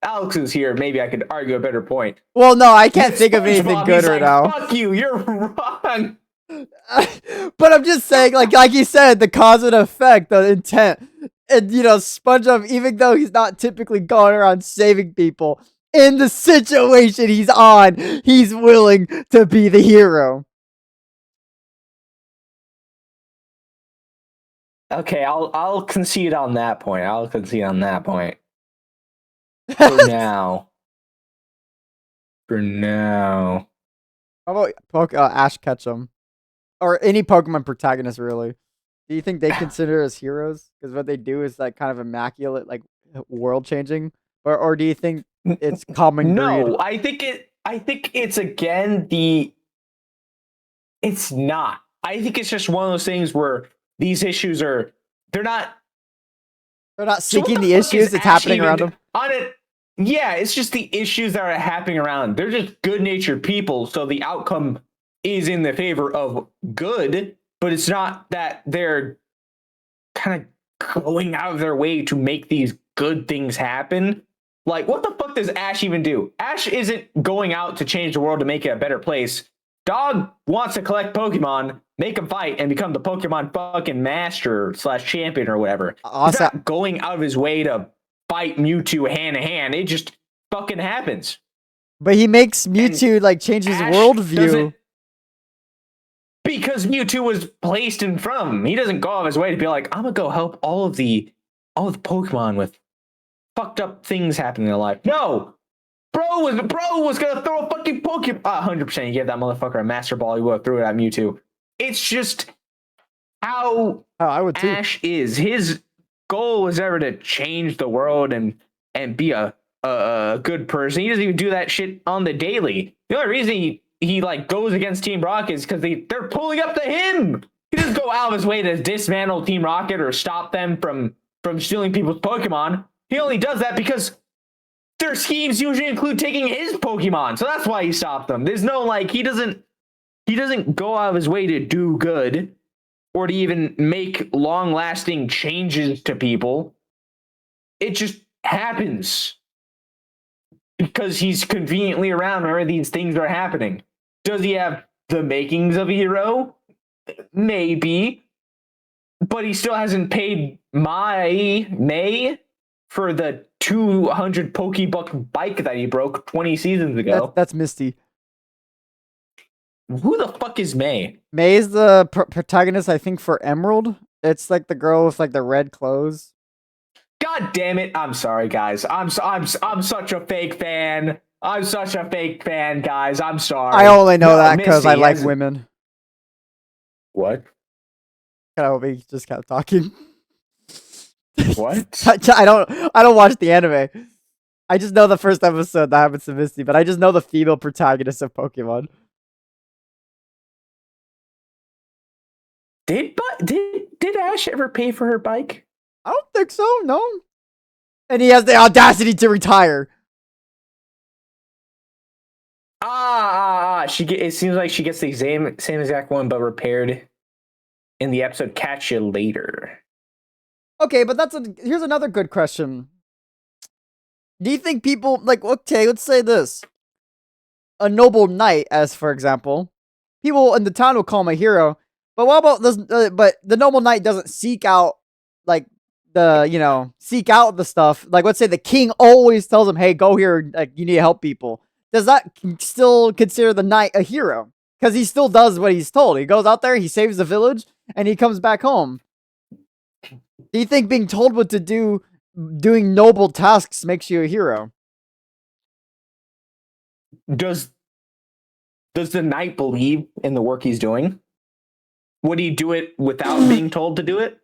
Alex was here, maybe I could argue a better point. Well, no, I can't think of anything good right now. Fuck you, you're wrong. But I'm just saying, like you said, the cause and effect, the intent, and SpongeBob, even though he's not typically going around saving people, in the situation he's on, he's willing to be the hero. Okay, I'll concede on that point. For now. How about Ash Ketchum? Or any Pokemon protagonist, really? Do you think they consider as heroes? Because what they do is like kind of immaculate, like world changing? Or do you think it's common greed? No, I think it's again it's not. I think it's just one of those things where these issues they're not seeking the issues that's happening around them. Yeah, it's just the issues that are happening around. They're just good-natured people, so the outcome is in the favor of good, but it's not that they're kind of going out of their way to make these good things happen. Like, what the fuck does Ash even do? Ash isn't going out to change the world to make it a better place. Dog wants to collect Pokemon, make him fight, and become the Pokemon fucking master / champion or whatever. He's not going out of his way to fight Mewtwo hand to hand. It just fucking happens. But he makes Mewtwo like change his worldview. Because Mewtwo was placed in front of him. He doesn't go out of his way to be like, I'm gonna go help all of the Pokemon with fucked up things happening in their life. No! Bro was gonna throw a fucking Pokemon. 100% you gave that motherfucker a Master Ball, he would have threw it at Mewtwo. It's just how I would too. Ash is. His goal was ever to change the world and be a good person. He doesn't even do that shit on the daily. The only reason he like goes against Team Rocket is because they're pulling up to him. He doesn't go out of his way to dismantle Team Rocket or stop them from stealing people's Pokemon. He only does that because their schemes usually include taking his Pokemon. So that's why he stopped them. There's no like he doesn't go out of his way to do good or to even make long-lasting changes to people. It just happens because he's conveniently around where these things are happening. Does he have the makings of a hero? Maybe. But he still hasn't paid May for the 200 Pokebuck bike that he broke 20 seasons ago. That's Misty. Who the fuck is May? May is the protagonist, I think, for Emerald. It's like the girl with like the red clothes. God damn it! I'm sorry, guys. I'm such a fake fan. I'm such a fake fan, guys. I'm sorry. I only know that because I like women. What? He just kept talking. What? I don't watch the anime. I just know the first episode that happens to Misty, but I just know the female protagonist of Pokemon. Did Ash ever pay for her bike? I don't think so. No. And he has the audacity to retire. It seems like she gets the same exact one, but repaired in the episode Catch You Later. Okay, but here's another good question. Do you think people, like, okay, let's say this. A noble knight, as for example, people in the town will call him a hero, but what about this, but the noble knight doesn't seek out, like, seek out the stuff. Like, let's say the king always tells him, hey, go here, like, you need to help people. Does that still consider the knight a hero? Because he still does what he's told. He goes out there, he saves the village, and he comes back home. Do you think being told what to do, doing noble tasks, makes you a hero? Does the knight believe in the work he's doing? Would he do it without being told to do it?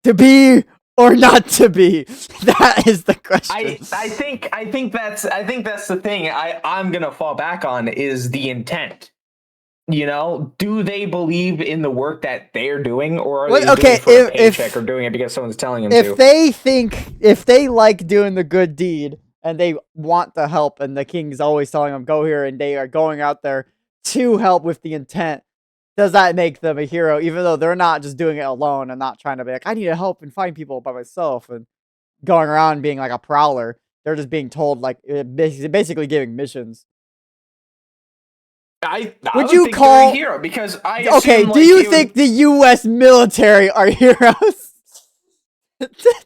To be or not to be? That is the question. I think that's the thing I'm gonna fall back on is the intent. You know, do they believe in the work that they're doing, or are they doing it for a paycheck or doing it because someone's telling them to? If they like doing the good deed and they want to help, and the king's always telling them go here, and they are going out there to help with the intent, does that make them a hero? Even though they're not just doing it alone and not trying to be like, I need to help and find people by myself and going around being like a prowler. They're just being told, like, basically giving missions. Would you call a hero? Because I assume, okay, do you think the U.S. military are heroes? Because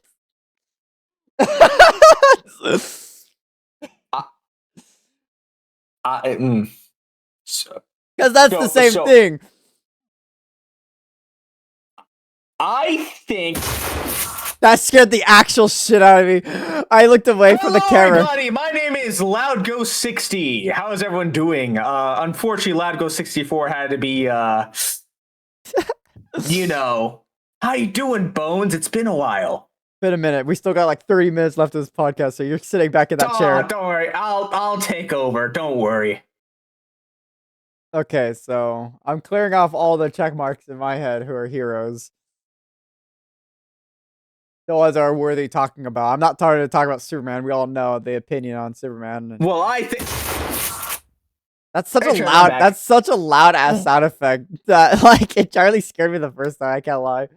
that's the same thing. I think that scared the actual shit out of me. I looked away from the camera. Everybody, my name is LoudGhost60. How is everyone doing? Unfortunately, LoudGhost64 had to be, you know. How you doing, Bones? It's been a while. Been a minute. We still got like 30 minutes left of this podcast, so you're sitting back in that chair. Don't worry. I'll take over. Don't worry. Okay, so I'm clearing off all the check marks in my head who are heroes. The ones that are worthy talking about. I'm not starting to talk about Superman. We all know the opinion on Superman. Well, I think that's such a loud ass sound effect that like it Charlie scared me the first time. I can't lie.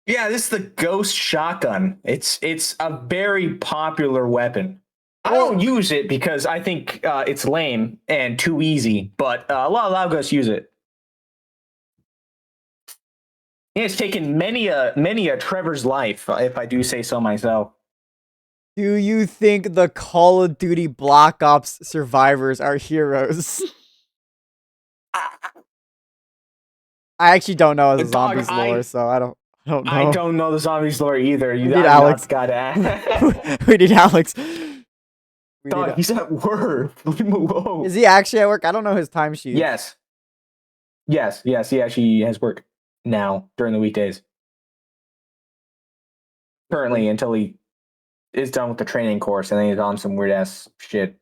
Yeah, this is the Ghost Shotgun. It's a very popular weapon. I don't use it because I think it's lame and too easy, but a lot of loud ghosts use it. Yeah, it's taken many a Trevor's life, if I do say so myself. Do you think the Call of Duty Black Ops survivors are heroes? I actually don't know the zombies lore, so I don't know. I don't know the zombies lore either. We need Alex. We need Alex. He's at work. Leave him alone. Is he actually at work? I don't know his timesheet. Yes. He actually has work now during the weekdays. Currently, until he is done with the training course, and then he's on some weird ass shit.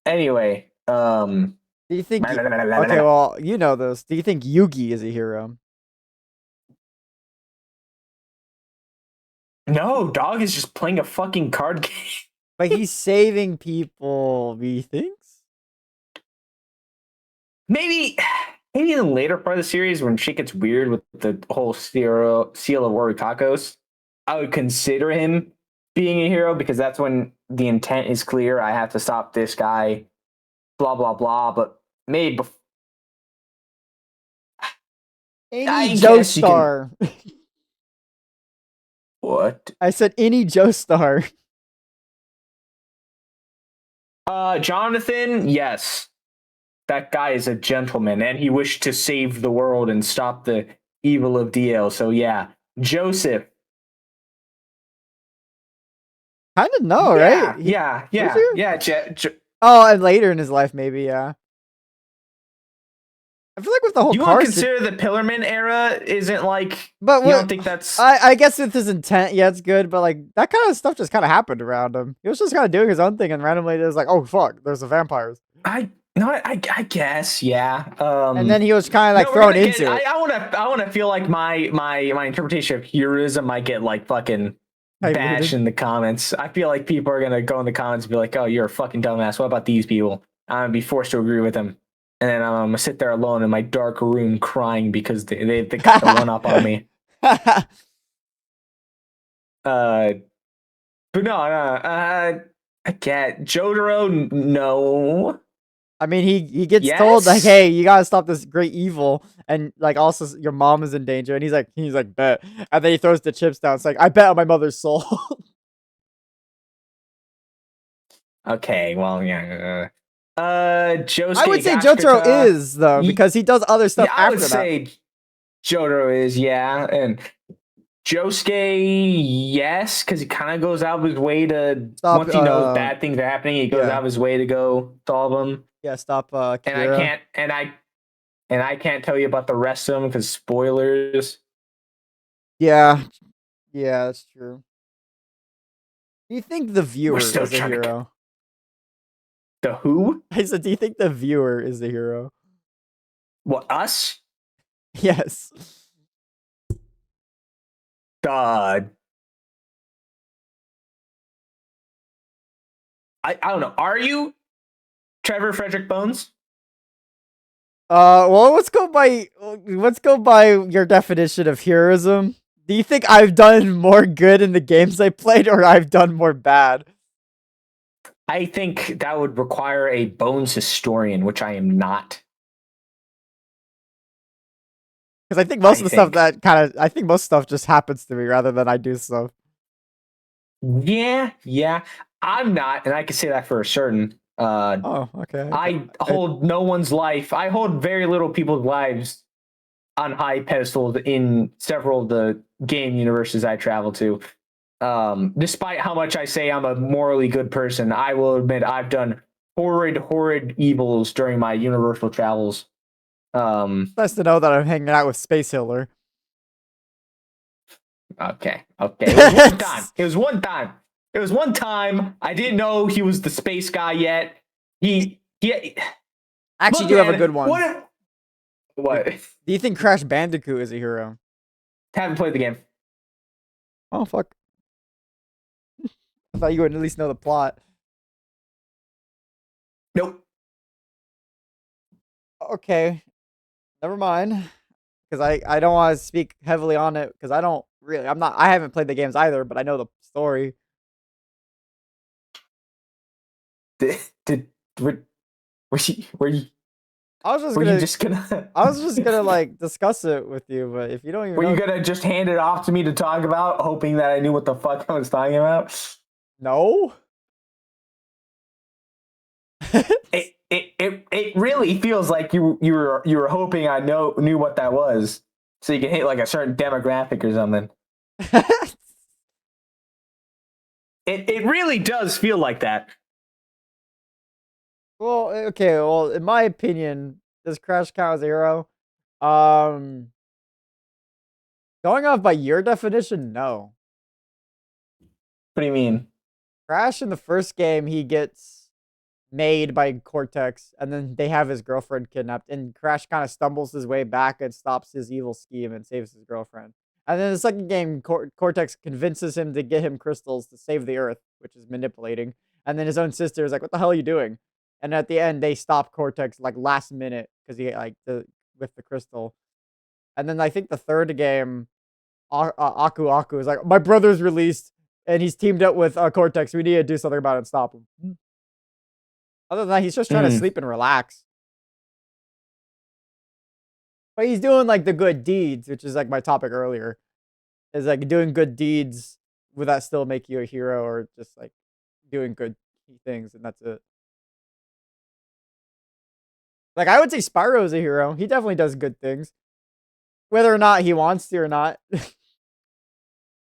Anyway, do you think? Okay, well, you know this. Do you think Yugi is a hero? No, dog is just playing a fucking card game. But he's saving people, he thinks? Maybe maybe in the later part of the series when shit gets weird with the whole seal of Orikakos, I would consider him being a hero because that's when the intent is clear. I have to stop this guy, blah blah blah. But maybe Any I guess you can. Joestar. What? I said any Joestar. Jonathan, yes. That guy is a gentleman and he wished to save the world and stop the evil of DL. So yeah. Joseph. Kind of no, right? Yeah, yeah, Pretty yeah, sure? yeah. Oh, and later in his life, maybe, yeah. I feel like with the whole You won't car consider the Pillarman era isn't like but you don't what think that's I guess with his intent, yeah, it's good, but like that kind of stuff just kind of happened around him. He was just kind of doing his own thing, and randomly it was like, oh fuck, there's the vampires, I no I guess yeah. and then he was kind of like No, we're thrown gonna get. into it. I wanna feel like my interpretation of heroism might get like fucking bashed Diluted. in the comments. I feel like people are gonna go in the comments and be like, "Oh, you're a fucking dumbass. What about these people?" I'm gonna be forced to agree with them, and then I'm gonna sit there alone in my dark room crying because they got the one up on me. Uh, but I can't. Jotaro, no. I mean, he gets told like, Yes. hey, you gotta stop this great evil, and like also your mom is in danger, and he's like bet, and then he throws the chips down. It's like I bet on my mother's soul. Okay. Well, yeah. I would Josuke say Jotaro Gashikata. is though because he does other stuff Yeah, I would after that. say Jotaro is, yeah. And Josuke, yes, because he kind of goes out of his way to, Stop. once he knows bad things are happening, he goes Yeah, out of his way to go solve them. yeah. Stop. And I Kira. can't, and I can't tell you about the rest of them because spoilers. Yeah, yeah, that's true. Do you think the We're viewer still is a trying to. hero? The who? I said, do you think the viewer is the hero? What, us? Yes. The. I don't know. Are you Trevor Frederick Bones? Well, let's go by your definition of heroism. Do you think I've done more good in the games I played, or I've done more bad? I think that would require a Bones historian, which I am not. Because I think I most of the stuff think. that I think most stuff just happens to me rather than I do stuff. Yeah, yeah. I'm not, and I can say that for a certain. Oh, okay. I hold no one's life. I hold very little people's lives on high pedestals in several of the game universes I travel to. Despite how much I say I'm a morally good person, I will admit I've done horrid evils during my universal travels. It's nice to know that I'm hanging out with Space Hitler. Okay. It was one time. It was one time. It was one time. I didn't know he was the space guy yet. He Actually, look, do have a man, good one. What? Do you think Crash Bandicoot is a hero? Haven't played the game. Oh fuck! I thought you would at least know the plot. Nope. Okay, never mind. Because I don't want to speak heavily on it because I haven't played the games either, but I know the story. Did were you I was just were you gonna just gonna I was just gonna like discuss it with you, but if you don't even were you know, gonna just hand it off to me to talk about, hoping that I knew what the fuck I was talking about? no. It really feels like you were hoping I knew what that was, so you can hit like a certain demographic or something. It really does feel like that. Well, okay. Well, in my opinion, does Crash count as a hero? Um, Going off by your definition, no. What do you mean? Crash in the first game, he gets made by Cortex, and then they have his girlfriend kidnapped, and Crash kind of stumbles his way back and stops his evil scheme and saves his girlfriend. And then the second game, Cortex convinces him to get him crystals to save the Earth, which is manipulating. And then his own sister is like, "What the hell are you doing?" And at the end, they stop Cortex like last minute because he like with the crystal. And then I think the third game, Aku Aku is like, my brother's released and he's teamed up with Cortex. We need to do something about it and stop him. Other than that, he's just trying to sleep and relax. But he's doing like the good deeds, which is like my topic earlier. Is like doing good deeds, would that still make you a hero, or just like doing good things and that's it? Like I would say Spyro's a hero. He definitely does good things. Whether or not he wants to or not.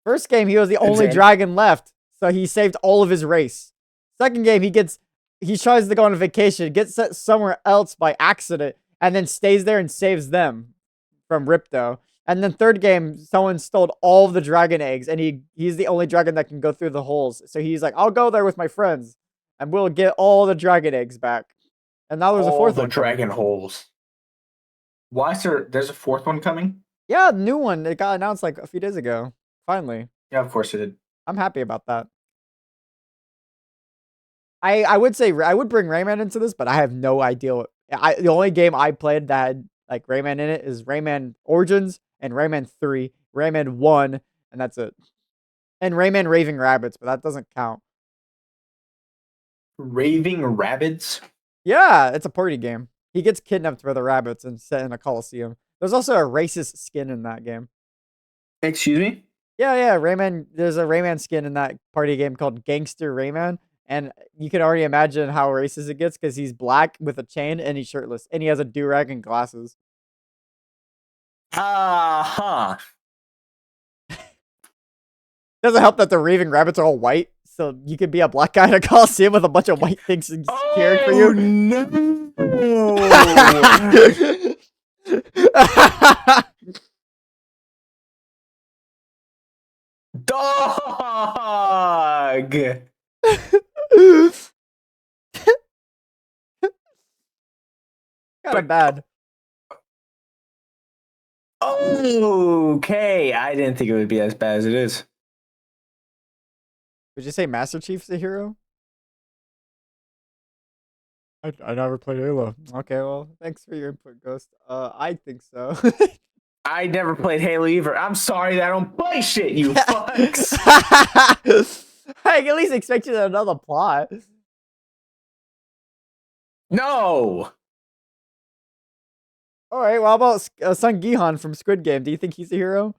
First game, he was the only dragon left, so he saved all of his race. Second game, he tries to go on a vacation, gets sent somewhere else by accident, and then stays there and saves them from Ripto. And then third game, someone stole all of the dragon eggs, and he's the only dragon that can go through the holes. So he's like, I'll go there with my friends, and we'll get all the dragon eggs back. And now there's a fourth one. All the dragon holes. Why, sir? There's a fourth one coming? Yeah, new one. It got announced like a few days ago. Finally. Yeah, of course it did. I'm happy about that. I would say I would bring Rayman into this, but I have no idea. The only game I played that had like Rayman in it is Rayman Origins and Rayman 3, Rayman 1, and that's it. And Rayman Raving Rabbits, but that doesn't count. Raving Rabbits? Yeah, it's a party game. He gets kidnapped by the rabbits and set in a coliseum. There's also a racist skin in that game. Excuse me? Yeah, Rayman. There's a Rayman skin in that party game called Gangster Rayman, and you can already imagine how racist it gets because he's black with a chain and he's shirtless, and he has a do-rag and glasses. Doesn't help that the raving rabbits are all white, so you could be a black guy in a coliseum with a bunch of white things cheering for you. No! Dog! Kinda bad. Okay, I didn't think it would be as bad as it is. Would you say Master Chief's a hero? I never played Halo. Okay, well, thanks for your input, Ghost. I think so. I never played Halo either. I'm sorry that I don't play shit, you fucks. I at least expected another plot. No. All right. Well, how about Son Gihan from Squid Game? Do you think he's a hero?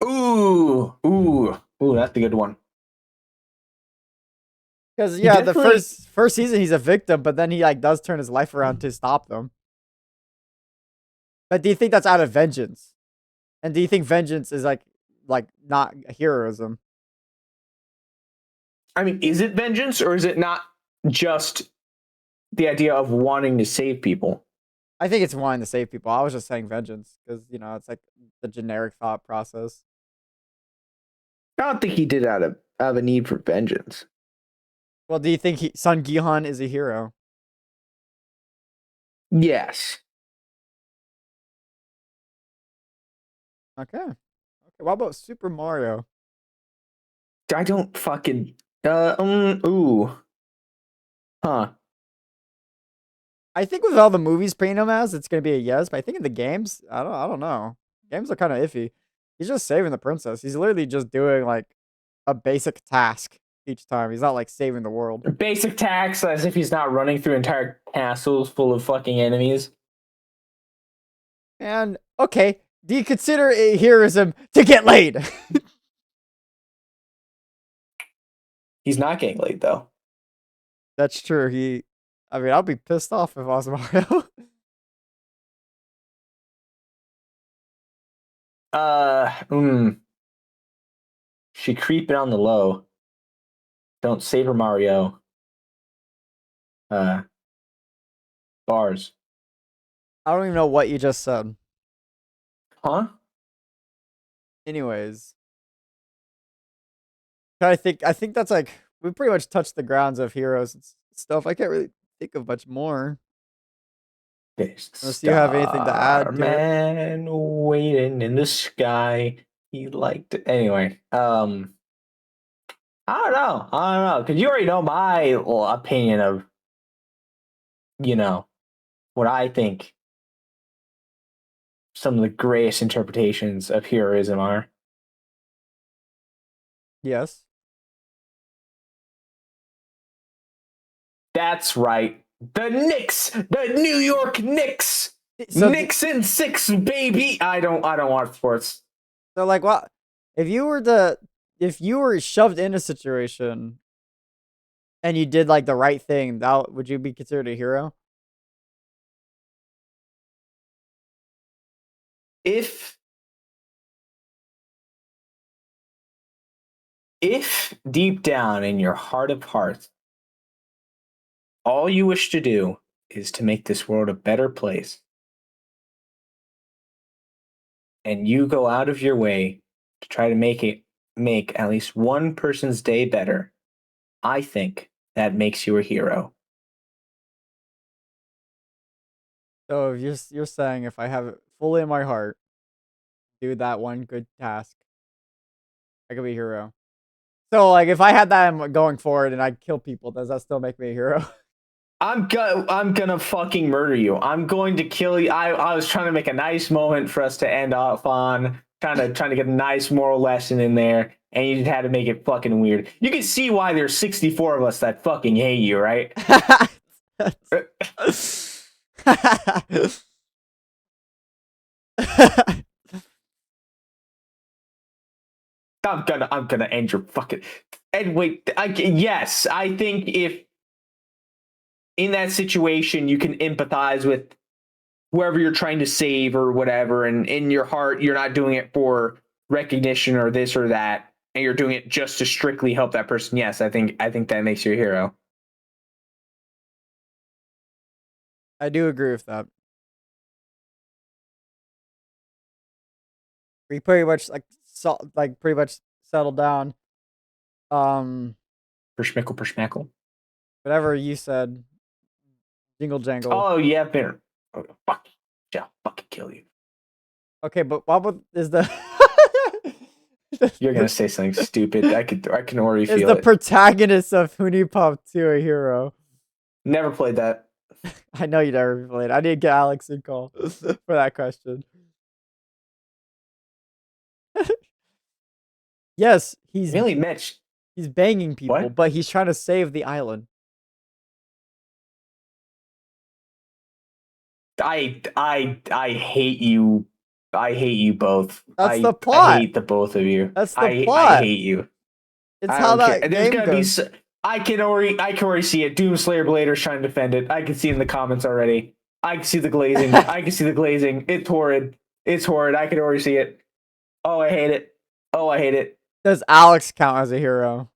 Ooh, that's a good one. Because yeah, the first season he's a victim, but then he like does turn his life around to stop them. But do you think that's out of vengeance? And do you think vengeance is like not heroism? I mean, is it vengeance or is it not just the idea of wanting to save people? I think it's wanting to save people. I was just saying vengeance because it's like the generic thought process. I don't think he did out of a need for vengeance. Well, do you think Son Gihan is a hero? Yes. Okay. What about Super Mario? I don't fucking ooh. Huh. I think with all the movies painting him as, it's gonna be a yes. But I think in the games, I don't know. Games are kind of iffy. He's just saving the princess. He's literally just doing like a basic task each time. He's not like saving the world. Basic task, as if he's not running through entire castles full of fucking enemies. And okay, do you consider a heroism to get laid? He's not getting laid though. That's true. I mean, I'll be pissed off if I was Mario. She creeping on the low. Don't save her, Mario. Bars. I don't even know what you just said. Huh? Anyways. I think that's like, we pretty much touched the grounds of heroes and stuff. I can't really think of much more. Unless you have anything to add. Man waiting in the sky. He liked it. Anyway, I don't know. Because you already know my opinion of, what I think some of the greatest interpretations of heroism are. Yes. That's right. The Knicks, the New York Knicks. So, Knicks in six, baby. I don't watch sports. so like, what if you were if you were shoved in a situation and you did like the right thing? That would you be considered a hero? If if deep down in your heart of hearts, all you wish to do is to make this world a better place, and you go out of your way to try to make at least one person's day better, I think that makes you a hero. So if you're saying if I have it fully in my heart, do that one good task, I could be a hero. So like, if I had that going forward and I kill people, does that still make me a hero? I'm gonna fucking murder you. I'm going to kill you. I was trying to make a nice moment for us to end off on, trying to get a nice moral lesson in there, and you just had to make it fucking weird. You can see why there's 64 of us that fucking hate you, right? I'm gonna end your fucking. And wait, yes, I think if in that situation you can empathize with whoever you're trying to save or whatever, and in your heart you're not doing it for recognition or this or that, and you're doing it just to strictly help that person. Yes, I think that makes you a hero. I do agree with that. We pretty much like pretty much settled down. Um, Per schmeckle. whatever you said, jingle jangle. Oh yeah, better. Oh, fuck. Yeah, fucking kill you. Okay, but what would is the You're gonna say something stupid. I can already is feel the it. protagonist of Hoonie Pop 2 a hero? Never played that. I know you never played. I need to get Alex a call for that question. Yes, Really, Mitch? he's banging people, What? but he's trying to save the island. I hate you. I hate you both. That's the I plot. hate the both of you. That's the I plot. hate you. It's I how don't care. that There's game gonna be. goes. I can already see it. Doomslayer Blader's trying to defend it. I can see in the comments already. I can see the glazing. I can see the glazing. It's horrid. It's horrid. I can already see it. Oh, I hate it. Oh, I hate it. Does Alex count as a hero?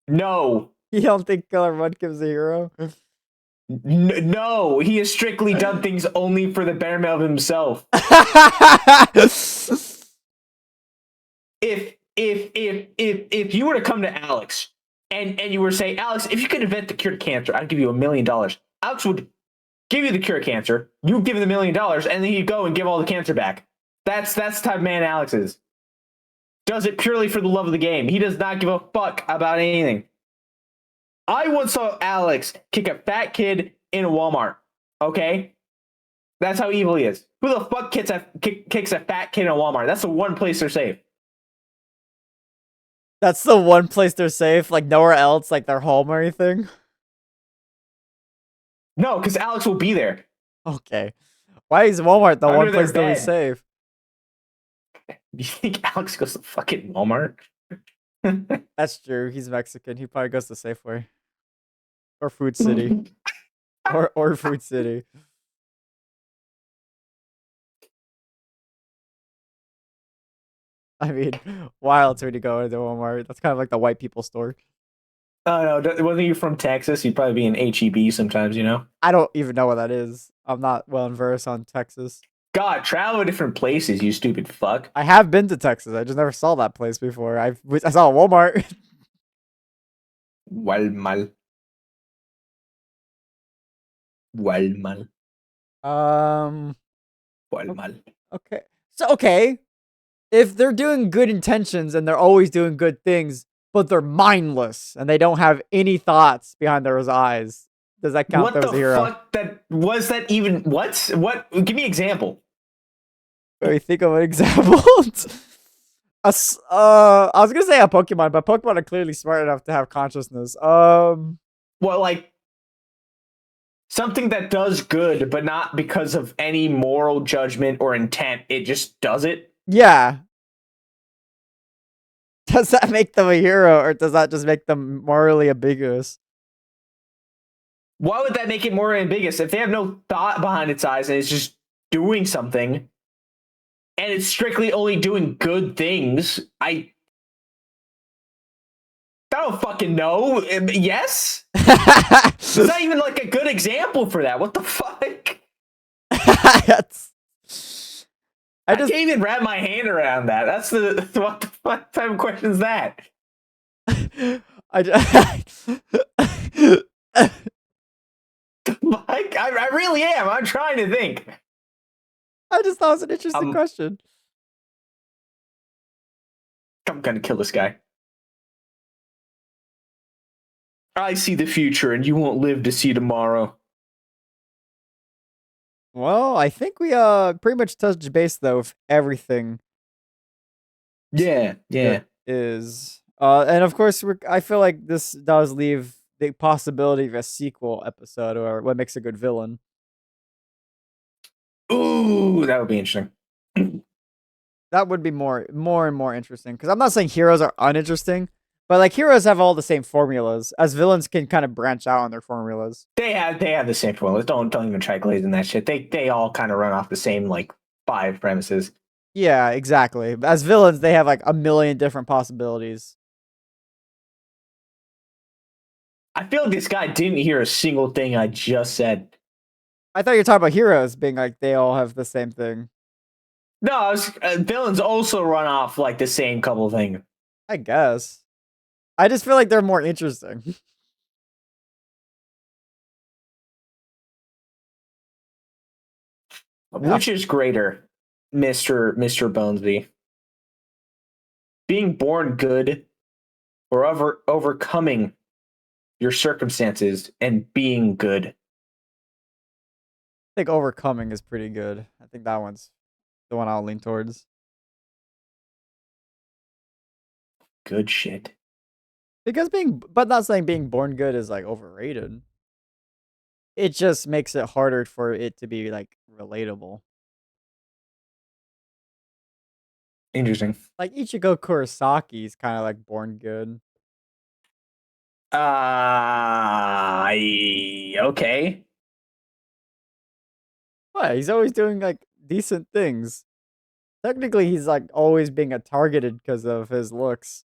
No. You don't think Killer Mudkip's a hero? No. He has strictly done things only for the betterment of himself. If you were to come to Alex and you were to say, Alex, if you could invent the cure to cancer, I'd give you $1 million. Alex would give you the cure of cancer. You give him the $1 million, and then he'd go and give all the cancer back. That's the type of man Alex is. Does it purely for the love of the game. He does not give a fuck about anything. I once saw Alex kick a fat kid in a Walmart. Okay, that's how evil he is. Who the fuck kicks a fat kid in a Walmart? That's the one place they're safe. That's the one place they're safe, like nowhere else, like their home or anything. No, because Alex will be there. Okay. Why is Walmart the Under one their place they'll be bed. safe? Do you think Alex goes to fucking Walmart? That's true. He's Mexican. He probably goes to Safeway. Or Food City. or Food City. I mean, why else would you go to Walmart? That's kind of like the white people store. Oh no, wasn't you from Texas? You'd probably be in HEB sometimes, you know? I don't even know what that is. I'm not well versed on Texas. God, travel to different places, you stupid fuck. I have been to Texas. I just never saw that place before. I saw a Walmart. Walmart. Walmart. Um. Walmart. Okay. So okay, if they're doing good intentions and they're always doing good things, but they're mindless and they don't have any thoughts behind their eyes, Does that count What though the as a hero? fuck? That was that even? What? Give me an example. Let me think of an example. I was gonna say a Pokemon, but Pokemon are clearly smart enough to have consciousness. Well, like something that does good, but not because of any moral judgment or intent. It just does it. Yeah. Does that make them a hero, or does that just make them morally ambiguous? Why would that make it more ambiguous if they have no thought behind its eyes and it's just doing something and it's strictly only doing good things? I don't fucking know. Yes? It's not even like a good example for that. What the fuck? I can't even wrap my hand around that. That's what the fuck type of question is that? I really am. I'm trying to think. I just thought it was an interesting question. I'm gonna kill this guy. I see the future, and you won't live to see tomorrow. Well, I think we pretty much touched base though with everything. Yeah. Is and of course I feel like this does leave the possibility of a sequel episode or what makes a good villain. Ooh, that would be interesting. That would be more and more interesting because I'm not saying heroes are uninteresting, but like heroes have all the same formulas. As villains can kind of branch out on their formulas. They have the same formulas. Don't even try glazing that shit. They all kind of run off the same like 5 premises. Yeah, exactly. As villains, they have like a million different possibilities. I feel like this guy didn't hear a single thing I just said. I thought you were talking about heroes being like they all have the same thing. No, villains also run off like the same couple of things. I guess. I just feel like they're more interesting. Which is greater, Mr. Bonesy? Being born good or overcoming your circumstances and being good? I think overcoming is pretty good. I think that one's the one I'll lean towards. Good shit. Because but not saying being born good is like overrated. It just makes it harder for it to be like relatable. Interesting. Like Ichigo Kurosaki is kind of like born good. Okay. What? He's always doing like decent things. Technically, he's like always being targeted because of his looks,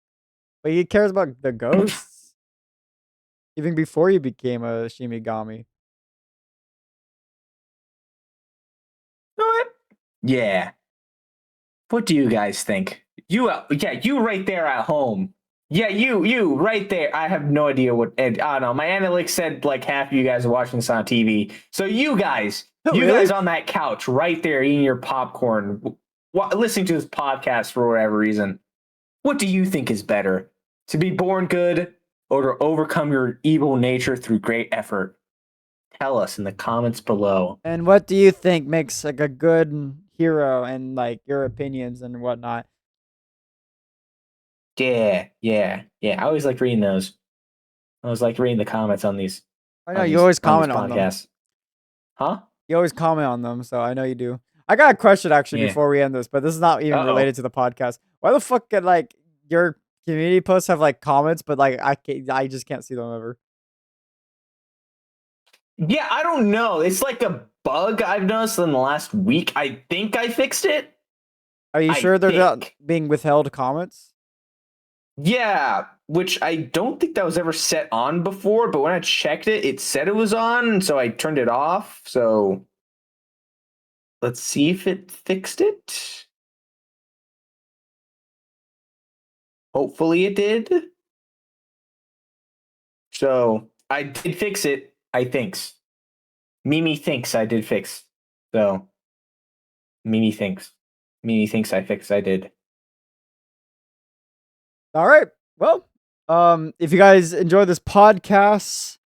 but he cares about the ghosts even before he became a Shinigami. What? Yeah. What do you guys think? You right there at home. Yeah, you right there. I have no idea what. I don't know. My analytics said like half of you guys are watching this on TV. So you guys Really? on that couch right there eating your popcorn, listening to this podcast for whatever reason. What do you think is better? To be born good or to overcome your evil nature through great effort? Tell us in the comments below. And what do you think makes like a good hero and like your opinions and whatnot? Yeah. I always like reading those. I always like reading the comments on these I know you always comment on them. podcasts. Huh? You always comment on them, so I know you do. I got a question actually Yeah. before we end this, but this is not even Uh-oh. related to the podcast. Why the fuck can like your community posts have like comments, but like I just can't see them ever? Yeah, I don't know. It's like a bug I've noticed in the last week. I think I fixed it. Are you sure they're not being withheld comments? Yeah, which I don't think that was ever set on before, but when I checked it, it said it was on, so I turned it off. So let's see if it fixed it. Hopefully it did. So I did fix it, I thinks. Mimi thinks I did fix. So Mimi thinks. Mimi thinks I fixed. I did. All right. Well, if you guys enjoy this podcast,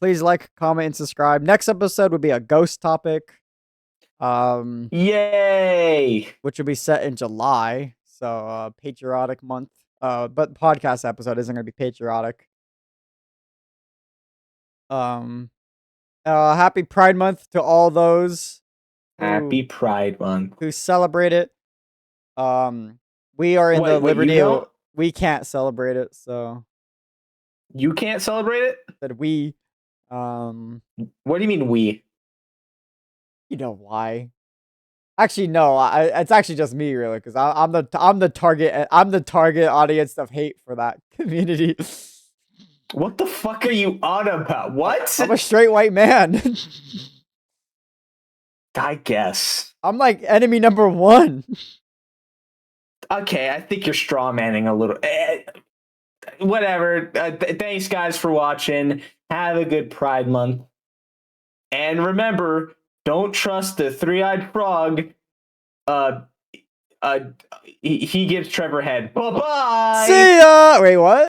Please like, comment, and subscribe. Next episode would be a ghost topic. Yay! Which will be set in July. So patriotic month. But podcast episode isn't gonna be patriotic. Happy Pride Month to all those Happy Pride Month. who celebrate it. We are in the liberty. We can't celebrate it, so you can't celebrate it. That we. What do you mean we? You know why? Actually, no. It's actually just me, really, because I'm the target. I'm the target audience of hate for that community. What the fuck are you on about? What? I'm a straight white man. I guess. I'm like enemy number one. Okay, I think you're straw manning a little. Whatever. Thanks, guys, for watching. Have a good Pride Month. And remember, don't trust the three-eyed frog. He gives Trevor head. Bye-bye! See ya! Wait, what?